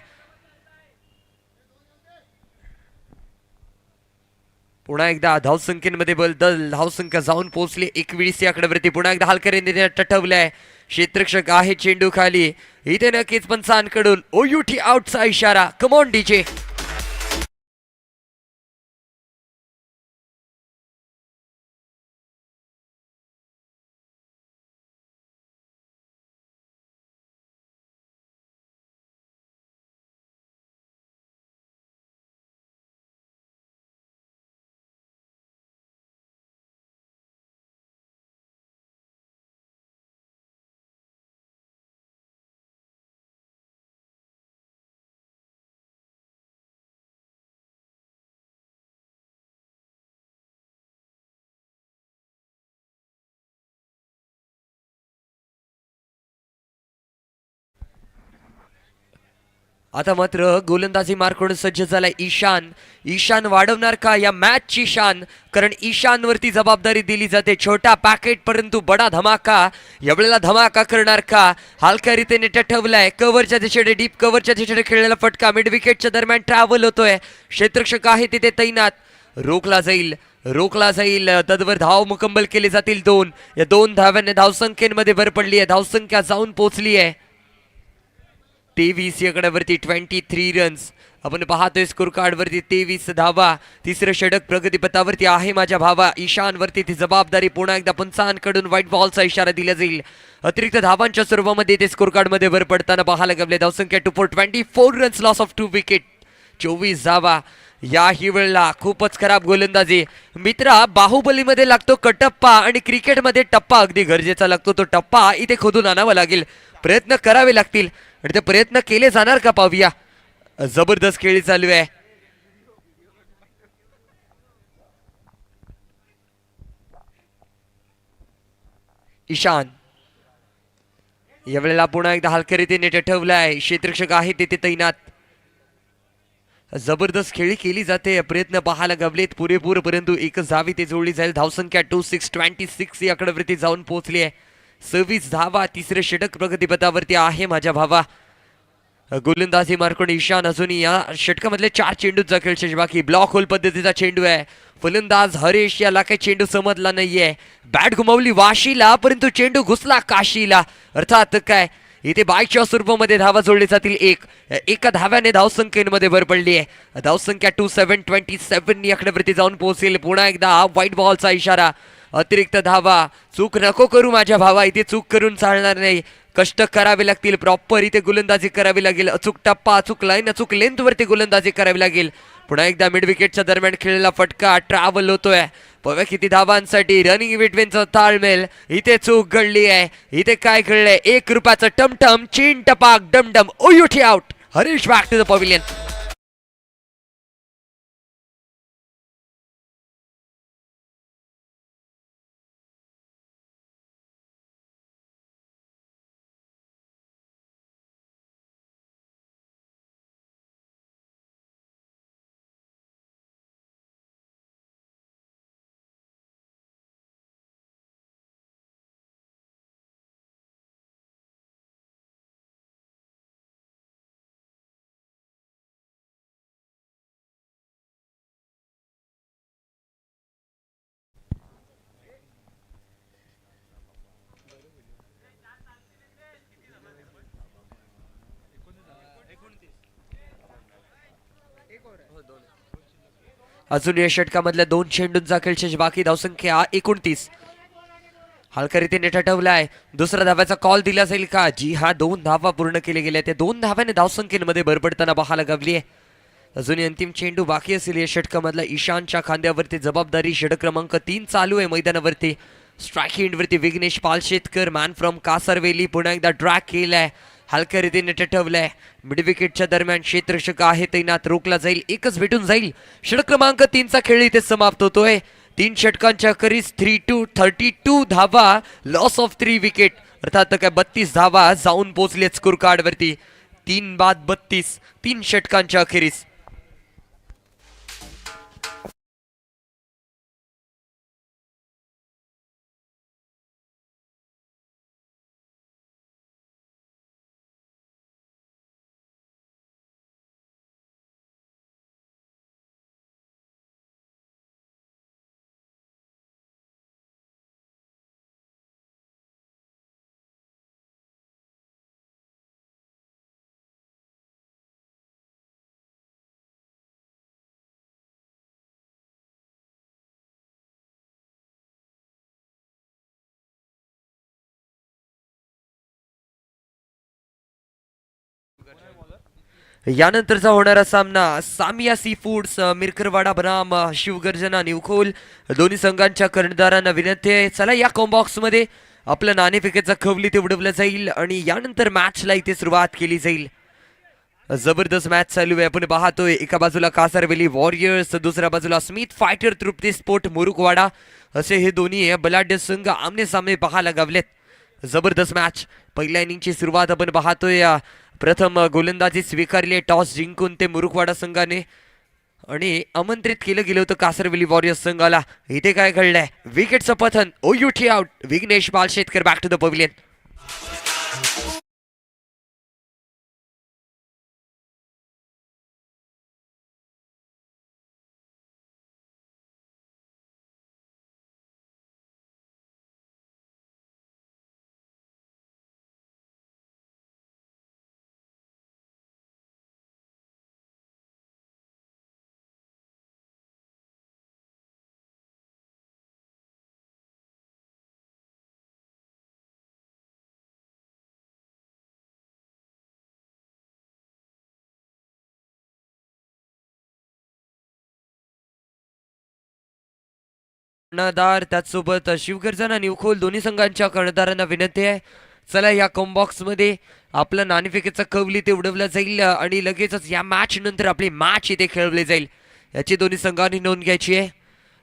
पुन्हा एकदा धावसंख्येमध्ये बदल, धावसंख्या जाऊन पोहोचली 21 या आकड्यावरती. पुन्हा एकदा हलकरीने टटवलाय, क्षेत्ररक्षक आहे चेंडू खाली. इथे नक्कीच पंचांकडून ओयुटी आउटचा इशारा. Come on DJ. आता मात्र गोलंदाजी मार्कून सज्ज झालाय ईशान. ईशान वाढवणार का या मॅचची शान? कारण ईशानवरती जबाबदारी दिली जाते. छोटा पॅकेट परंतु बडा धमाका. यावेळेला धमाका करणार का? हलक्या रीतीने ठेवलाय, कव्हरच्या दिशेने, डीप कव्हरच्या दिशेने खेळलेला फटका, मिड विकेटच्या दरम्यान ट्रॅव्हल होतोय. क्षेत्ररक्षक आहे तिथे तैनात, रोखला जाईल. तदवर धाव मुकम्मल केले जातील 2. या 2 धाव्याने धावसंख्येमध्ये भर पडली आहे. धावसंख्या जाऊन पोहोचली आहे 23 या आकड्यावरती. 23 रन्स आपण पाहतोय स्कोर कार्ड वरती. 23 धावा, तिसरं षटक प्रगतीपथावरती आहे माझ्या भावा. ईशान वरती ती जबाबदारी. पुन्हा एकदा पंचांकडून व्हाईट बॉलचा इशारा दिला जाईल. अतिरिक्त धावांच्या स्वरूपामध्ये ते स्कोर कार्ड मध्ये भर पडताना पाहायला गवले. धावसंख्या 24 रन्स, लॉस ऑफ 2 विकेट, 24 धावा. याही वेळेला खूपच खराब गोलंदाजी मित्रा. बाहुबलीमध्ये लागतो कटप्पा आणि क्रिकेटमध्ये टप्पा अगदी गरजेचा लागतो. तो टप्पा इथे खोदून आणावा लागेल, प्रयत्न करावे लागतील आणि ते प्रयत्न केले जाणार का पाहूया. जबरदस्त खेळी चालू आहे. ईशान यावेळेला पुन्हा एकदा हलक्या रीतीने ठेवलाय, क्षेत्ररक्षक आहे तिथे तैनात. जबरदस्त खेळी केली जाते, प्रयत्न पाहायला गवलेत पुरेपूर, परंतु एकच धावी ते जोडली जाईल. धावसंख्या 26 या आकड्यावरती जाऊन पोहोचली आहे. 26 धावा, तिसरे षटक प्रगतीपथावरती आहे माझ्या भावा. गोलंदाजी मार्कून ईशान. अजूनही या षटकामधले 4 चेंडूचा खेळ शेष बाकी. ब्लॉक होल पद्धतीचा चेंडू आहे. फलंदाज हरेश याला काही चेंडू समजला नाहीये. बॅट घुमवली वाशीला, परंतु चेंडू घुसला काशीला. अर्थात काय इथे बायच्या स्वरूपामध्ये धावा जोडली जातील. एका धाव्याने धावसंख्येमध्ये भर पडली आहे. धावसंख्या 27 या आकड्यावरती जाऊन पोहोचेल. पुन्हा एकदा व्हाईट बॉलचा इशारा. अतिरिक्त धावा, चूक नको करू माझ्या भावा, इथे चूक करून चालणार नाही. कष्ट करावे लागतील, प्रॉपर इथे गोलंदाजी करावी लागेल. अचूक टप्पा, अचूक लाईन, अचूक लेंथ वरती गोलंदाजी करावी लागेल. पुन्हा एकदा मिड विकेटच्या दरम्यान खेळलेला फटका, ट्रॅव्हल होतोय. बघा किती धावांसाठी रनिंग बिटवीनचा ताळमेळ. इथे चूक घडली आहे. इथे काय घडलंय? 1 रुपयाचं टमटम, चीन टपाक डमडम, O U T out. Harish back to the pavilion. अजून या षटकामधल्या 2 चेंडूंचा खेळशेष बाकी. धावसंख्या 29. हलक्या रीतीने ठटवलाय. दुसऱ्या धाव्याचा कॉल दिला जाईल का? जी हा 2 धावा पूर्ण केले गेले. त्या 2 धाव्याने धावसंख्येमध्ये भर पडताना पाहायला लागली आहे. अजूनही अंतिम चेंडू बाकी असेल या षटकामधला. ईशानच्या खांद्यावरती जबाबदारी. षटक क्रमांक 3 चालू आहे मैदानावरती. स्ट्राईक एंडवरती विघ्नेश पालशेतकर मॅन फ्रॉम कासारवेली पुन्हा एकदा ड्रॅग केलाय. हलक्या रीतीने ठटवलाय. मिड विकेटच्या दरम्यान क्षेत्ररक्षक आहे तैनात. रोखला जाईल. एकच भेटून जाईल. षटक क्रमांक 3 चा खेळ इथे समाप्त होतोय. 3 षटकांच्या अखेरीस 32 धावा. लॉस ऑफ 3 विकेट अर्थात काय 32 धावा जाऊन पोहोचलेत स्कोर कार्ड वरती. 3 बाद 32 3 षटकांच्या अखेरीस. यानंतरचा होणारा सामना सामिया सी फूड्स मिरकरवाडा बनाम शिवगर्जना निवखोल. दोन्ही संघांच्या कर्णधारांना विनंती आहे चला या कॉम्बॉक्स मध्ये आपलं नाणेफेकीचा खवली ते उडवलं जाईल आणि यानंतर मॅचला इथे सुरुवात केली जाईल. जबरदस्त मॅच चालू आहे. आपण पाहतोय एका बाजूला कासारवेली वॉरियर्स, दुसऱ्या बाजूला स्मिथ फायटर तृप्ती स्पोर्ट मुरुकवाडा असे हे दोन्ही बलाढ्य संघ आमने सामने पाहायला गावलेत. जबरदस्त मॅच. पहिल्या इनिंगची सुरुवात आपण पाहतोय. प्रथम गोलंदाजी स्वीकारली टॉस जिंकून ते मुरुकवाडा संघाने आणि आमंत्रित केलं गेलं होतं कासारवेली वॉरियर्स संघाला. इथे काय घडलंय? विकेटचं पतन. O U T out. Vighnesh Palshetkar back to the pavilion. कर्णधार त्याचसोबत शिवगर्जना निवखोल दोन्ही संघांच्या कर्णधारांना विनंती आहे चला या कॉम्बॉक्स मध्ये आपलं नाणेफेकीचं कवली ते उडवलं जाईल आणि लगेचच या मॅच नंतर आपली मॅच इथे खेळवली जाईल याची दोन्ही संघांनी नोंद घ्यायची आहे.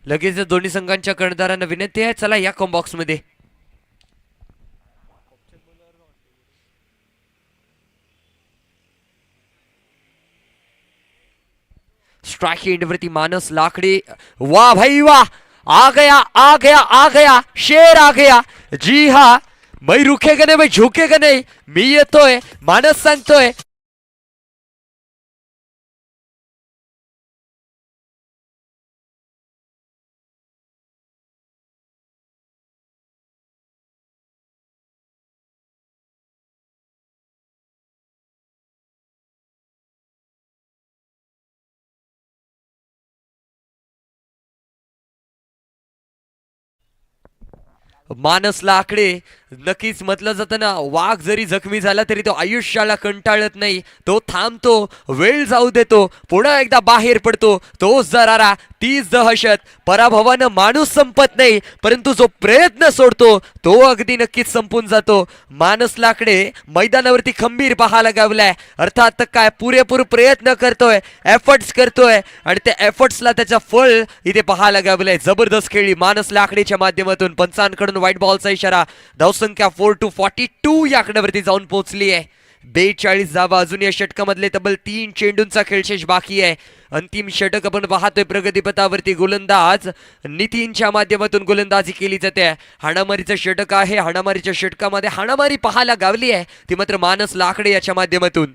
लगेचच दोन्ही संघांच्या कर्णधारांना विनंती आहे चला या कॉम्बॉक्स मध्ये. स्ट्राइक एंडवरती मानस लाकडे. वाह भाई वाह. आ गया आ गया आ गया. शेर आ गया. जी हा. मैं रुकेगा नहीं, मैं झुकेगा नहीं. मी येतोय. मानस सांगतोय. मानस लाकडे. नक्कीच म्हटलं जातं ना वाघ जरी जखमी झाला तरी तो आयुष्याला कंटाळत नाही. तो थांबतो. वेळ जाऊ देतो. पुन्हा एकदा बाहेर पडतो. तोच दरारा. तीच दहशत. पराभवानं माणूस संपत नाही परंतु जो प्रयत्न सोडतो तो अगदी नक्कीच संपून जातो. मानस लाकडे मैदानावरती खंबीर पाहायला गावलाय. अर्थात काय पुरेपूर प्रयत्न करतोय. एफर्ट्स करतोय आणि त्या एफर्ट्सला त्याचं फळ इथे पाहायला गावलंय. जबरदस्त खेळी मानस लाकडेच्या माध्यमातून. पंचांकडून व्हाईट बॉलचा इशारा. धावसंख्या 4-42 या आकड्यावरती जाऊन पोहोचली आहे. 42 धावा. अजून या षटकामधले तब्बल 3 चेंडूंचा खेळशेष बाकी आहे. अंतिम षटक आपण पाहतोय प्रगतीपथावरती. गोलंदाज नितीनच्या माध्यमातून गोलंदाजी केली जाते. हाणामारीचं षटक आहे. हाणामारीच्या षटकामध्ये हाणामारी पाहायला गावली आहे ती मात्र मानस लाकडे याच्या माध्यमातून.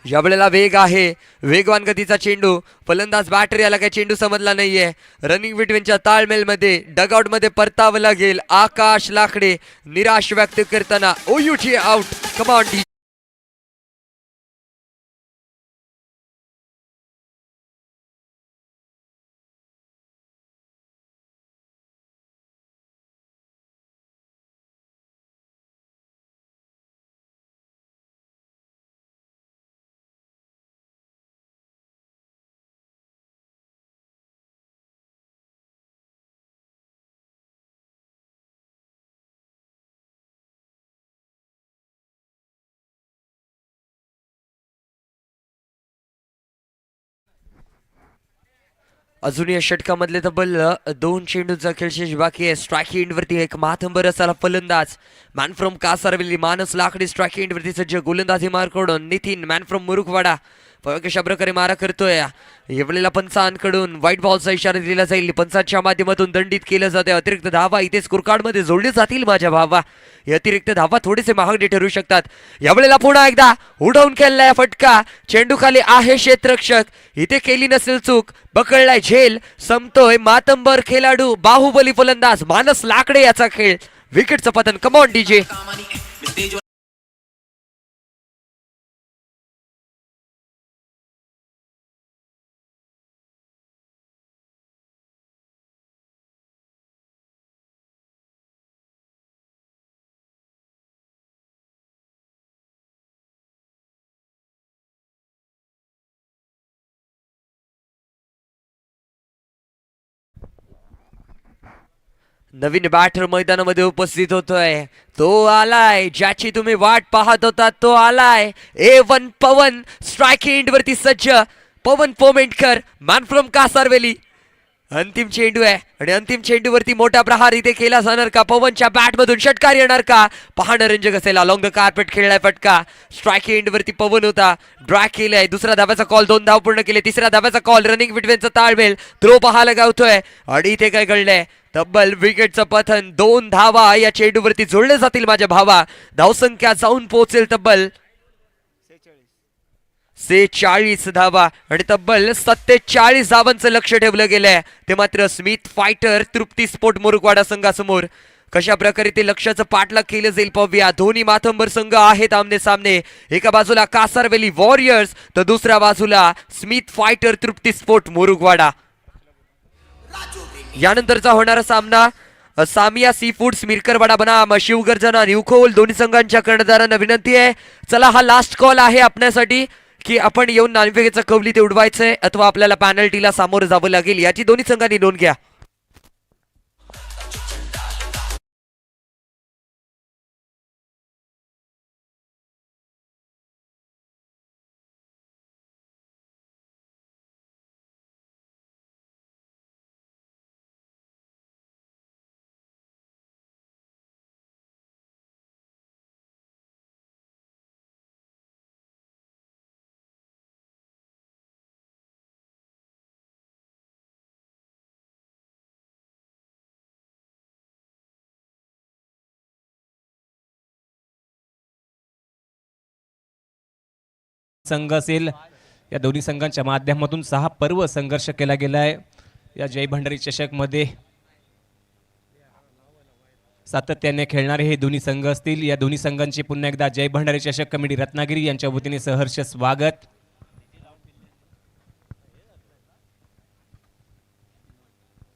यावेळेला वेग आहे. वेगवान गतीचा चेंडू. फलंदाज बॅटर याला काही चेंडू समजला नाहीये. रनिंग बिटवीनच्या ताळमेलमध्ये डगआउट मध्ये परतावं लागेल. आकाश लाकडे निराश व्यक्त करताना ओयुटी आउट. कमांड अजून या षटकामधले तब्बल 2 चेंडूंचा खेळ शेष बाकी आहे. स्ट्राईक एंडवरती एक माथंबर असाला फलंदाज मॅन फ्रॉम कासारवेली मानस लाकडी स्ट्राईक एंडवरती सज्ज. गोलंदाजी मार्कडून नितीन मॅन फ्रॉम मुरुखवाडा कशा प्रकारे मारा करतोय. एवढेला पंचांकडून व्हाईट बॉलचा इशारा दिला जाईल. पंचांच्या माध्यमातून दंडित केलं जाते. अतिरिक्त धावा इथे स्कोर कार्ड मध्ये जोडले जातील माझ्या भावा. हे अतिरिक्त धावा थोडेसे महागडे ठरू शकतात. यावेळेला पुन्हा एकदा उडवून खेळलाय फटका. चेंडू खाली आहे क्षेत्ररक्षक. इथे केली नसेल चूक. पकडलाय झेल. संपतोय मातंबर खेळाडू बाहुबली फलंदाज मानस लाकडे याचा खेळ. विकेटचं पतन. Come on DJ. नवीन बॅटर मैदानामध्ये उपस्थित होतोय. तो आलाय ज्याची तुम्ही वाट पाहत होता. तो आलाय A1 पवन. स्ट्राईक एंड वरती सज्ज पवन पोमेंटकर मॅन फ्रॉम कासारवेली. अंतिम चेंडू आहे आणि अंतिम चेंडूवरती मोठा प्रहार इथे केला जाणार का? पवनच्या बॅट मधून षटकार येणार का? पाहणं रंजक असेल. अलॉंग द कार्पेट खेळलाय फटका. स्ट्राईक एंड वरती पवन होता. ड्रॅग केलाय. दुसऱ्या धाब्याचा कॉल. 2 धाव पूर्ण केले. तिसऱ्या धाब्याचा कॉल. रनिंग बिटवीनचा ताळमेळ. थ्रो पाहायला गावतोय आणि इथे काय घडलंय? तब्बल विकेटचं पतन. 2 धावा या चेंडूवरती जोडले जातील माझ्या भावा. धावसंख्या जाऊन पोहोचेल तब्बल 46 धावा आणि तब्बल 47 धावांचं लक्ष ठेवलं गेलंय. ते मात्र स्मिथ फायटर तृप्ती स्पोर्ट मुरुखवाडा संघासमोर. कशा प्रकारे ते लक्ष्याचं पाठलाग केलं जाईल पाहूया. दोन्ही माथंबर संघ आहेत आमने सामने. एका बाजूला कासारवेली वॉरियर्स तर दुसऱ्या बाजूला स्मिथ फायटर तृप्ती स्पोर्ट मुरुखवाडा. यानंतरचा होणारा सामना सामिया सी फूड्स मिरकरवाडा बनाम शिवगर्जना न्यूखोल. दोन्ही संघांच्या कर्णधारांना विनंती आहे. चला हा लास्ट कॉल आहे आपल्यासाठी की आपण येऊन नाणेफेकीचं कवली ते उडवायचंय अथवा आपल्याला पॅनल्टीला सामोरं जावं लागेल. याची दोन्ही संघांनी नोंद घ्या. संघ असेल. या दोन्ही संघांच्या माध्यमातून 6 पर्व संघर्ष केला गेलाय. या जय भंडारी चषक मध्ये सातत्याने खेळणारे हे दोन्ही संघ असतील. या दोन्ही संघांचे पुन्हा एकदा जय भंडारी चषक कमिटी रत्नागिरी यांच्या वतीने सहर्ष स्वागत.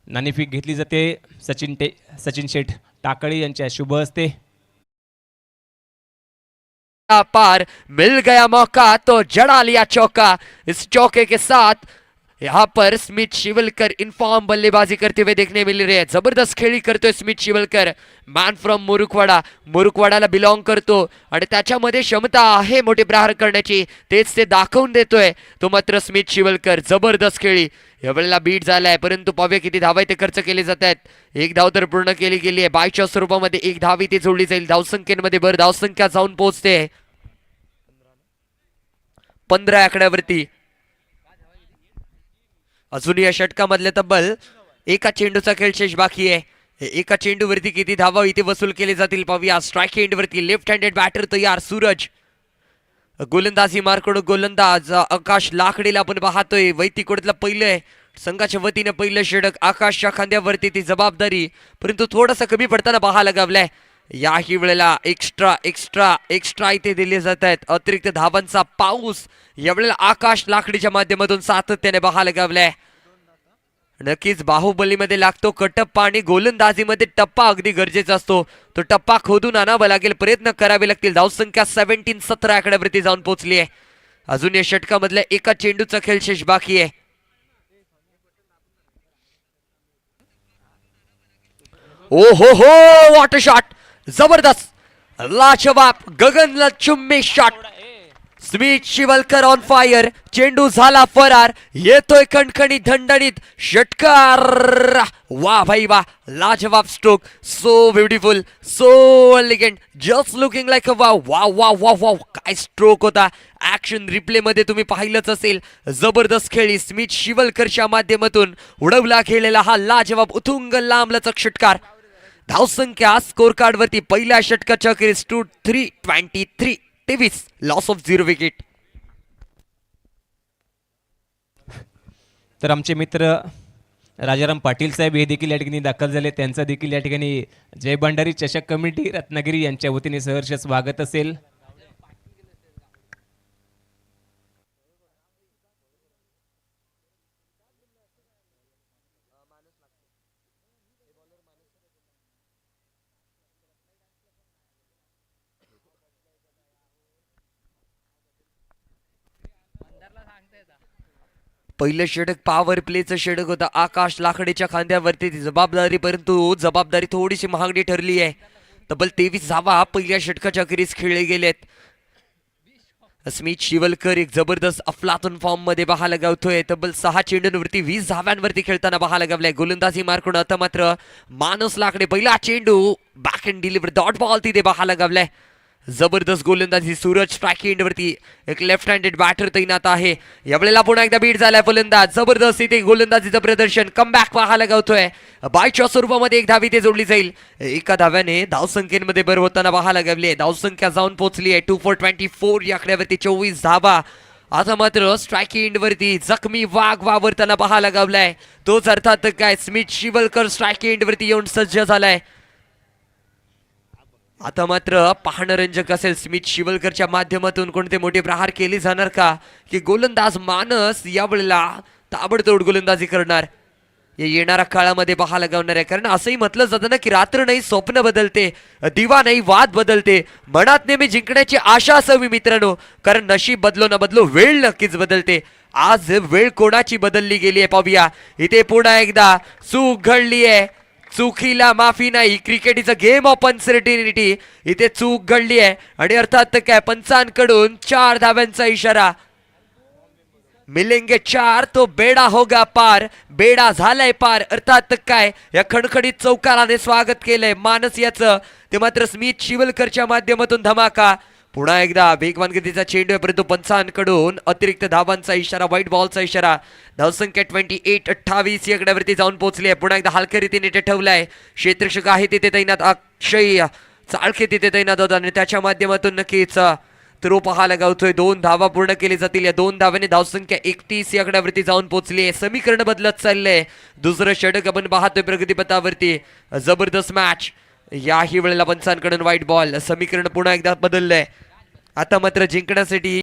नाणेफेक घेतली जाते. सचिन शेठ टाकळी यांच्या शुभ हस्ते. पार मिल गया मौका तो जड़ा लिया चौका. इस चौके के साथ यहाँ पर स्मिथ शिवलकर इनफॉर्म बल्लेबाजी करते हुए देखने मिल रहे हैं. जबरदस्त खेळी करतोय Smith Shivalkar. Man from Murukhwada. मुरुखवाडाला बिलॉंग करतो आणि त्याच्यामध्ये क्षमता आहे मोठे प्रहार करण्याची. तेच ते दाखवून देतोय तो मात्र स्मिथ शिवलकर. जबरदस्त खेळी. यावेळेला बीट झालाय परंतु पाव्या किती धावा इथे खर्च केले जात आहेत. 1 धाव तर पूर्ण केली गेली आहे. बायच्या स्वरूपामध्ये 1 धाव इथे जोडली जाईल. धावसंख्येमध्ये भर धावसंख्या जाऊन पोहोचते 15 आकड्यावरती. अजून या षटकामधले तब्बल एका चेंडूचा खेळ शेष बाकी आहे. एका चेंडूवरती किती धावा इथे वसूल केले जातील पाहूया. स्ट्राईक एंडवरती लेफ्ट हँडेड बॅटर तयार सूरज. गोलंदाजी मार्कडून गोलंदाज आकाश लाकडेला आपण पाहतोय. वैतिकोडतलं पहिलं संघाच्या वतीने पहिलं षटक. आकाशच्या खांद्यावरती ती जबाबदारी परंतु थोडासा कमी पडताना पाहायला गावलाय. याही वेळेला एक्स्ट्रा इथे दिले जात आहेत. अतिरिक्त धावांचा पाऊस यावेळेला आकाश लाकडीच्या माध्यमातून सातत्याने पाहायला गावलाय. नक्कीच बाहुबलीमध्ये लागतो कटप्पा आणि गोलंदाजीमध्ये टप्पा अगदी गरजेचा असतो. तो टप्पा खोदून आणावा लागेल. प्रयत्न करावे लागतील. धावसंख्या 17 आकड्यावरती जाऊन पोहोचली आहे. अजून या षटकामधल्या एका चेंडूचा खेळ शेष बाकी आहे. ओ हो वॉट शॉट. जबरदस्त लाजवाब गगनला चुम्मी shot. Smit Shivalkar on fire, चेंडू झाला फरार, येतोय खणखणीत धणधणीत षटकार. वा भाई वा, लाजवाब stroke, so beautiful, so elegant, just looking like a wow. Wow wow wow wow, काय स्ट्रोक होता. ऍक्शन रिप्ले मध्ये तुम्ही पाहिलंच असेल. जबरदस्त खेळी स्मित शिवलकरच्या माध्यमातून उडवला गेलेला हा लाजवाब उतुंग लांबलचक षटकार. धावसंख्या स्कोर कार्ड वरती पहिल्या षटकाच्या अखेरीस 323 23, लॉस ऑफ 0 विकेट. तर आमचे मित्र राजाराम पाटील साहेब हे देखील या ठिकाणी दाखल झाले. त्यांचं देखील या ठिकाणी जय भंडारी चषक कमिटी रत्नागिरी यांच्या वतीने सहर्ष स्वागत असेल. पहिलं षटक पॉवर प्लेचं षटक होतं. आकाश लाकडेच्या खांद्यावरती ती जबाबदारी, परंतु जबाबदारी थोडीशी महागडी ठरली आहे. तब्बल 23 धावा पहिल्या षटकाच्या अखेरीस खेळले गेलेत. स्मित शिवलकर एक जबरदस्त अफलातून फॉर्म मध्ये पाहायला गावतोय. तब्बल 6 चेंडूंवरती 20 धाव्यांवरती खेळताना पाहायला गावलाय. गोलंदाजी मार्कून आता मात्र मानस लाकडे पहिला चेंडू back and deliver dot ball तिथे पाहायला गावलाय. जबरदस्त गोलंदाजी सूरज स्ट्राईक एंड वरती एक लेफ्ट हँडेड बॅटर तैनात आहे. यावेळेला पुन्हा एकदा बीट झालाय फलंदाज. जबरदस्त इथे गोलंदाजीचं प्रदर्शन, कमबॅक पाहायला गावतोय. बायच्या स्वरूपामध्ये एक धावी ते जोडली जाईल. एका धाव्याने धावसंख्येमध्ये भर होताना पाहायला गावली. धावसंख्या जाऊन पोहोचली आहे 2 for 24 या आकड्यावरती 24 धावा. आता मात्र स्ट्राईक एंड वरती जखमी वाघ वावरताना पाहायला गावलाय. तोच अर्थात काय स्मित शिवलकर स्ट्राईक एंड वरती येऊन सज्ज झालाय. आता मात्र पाहणं रंजक असेल, स्मित शिवलकरच्या माध्यमातून कोणते मोठे प्रहार केले जाणार का, की गोलंदाज मानस यावेळेला ताबडतोड गोलंदाजी करणार. हे येणाऱ्या काळामध्ये पाहायला गावणार आहे. कारण असंही म्हटलं जातं ना की रात्र नाही स्वप्न बदलते, दिवा नाही वाद बदलते. मनात नेहमी जिंकण्याची आशा असावी मित्रांनो, कारण नशीब बदलो ना बदलो वेळ नक्कीच बदलते. आज वेळ कोणाची बदलली गेली आहे पाहूया. इथे पुन्हा एकदा चूक घडली आहे. चुकीला माफी नाही. Cricket is a game of uncertainty. इथे चूक घडली आहे आणि अर्थात काय पंचांकडून 4 धाव्यांचा इशारा. मिलेंगे 4 तो बेडा होगा पार. बेडा झालाय पार. अर्थात काय या खणखणीत चौकाराने स्वागत केलंय मानस याचं. ते मात्र स्मित शिवलकरच्या माध्यमातून धमाका. पुन्हा एकदा वेगवान गतीचा चेंडू आहे, परंतु पंचांकडून अतिरिक्त धावांचा इशारा, व्हाईट बॉलचा इशारा. धावसंख्या 28-28 या गड्यावरती जाऊन पोहोचली आहे. पुन्हा एकदा हलक्या रीतीने ठेवलाय. क्षेत्ररक्षक आहे तिथे तैनात अक्षय चाळके तिथे तैनात होता आणि त्याच्या माध्यमातून नक्कीच थ्रो पाहायला गावतोय. 2 धावा पूर्ण केली जातील. या 2 धाव्याने धावसंख्या 31 या गड्यावरती जाऊन पोहोचली आहे. समीकरण बदलत चाललंय. दुसरं षटक आपण पाहतोय प्रगतीपथावरती. जबरदस्त मॅच. याही वेळेला पंचांकडून व्हाईट बॉल. समीकरण पुन्हा एकदा बदललंय. आता मात्र जिंकण्यासाठी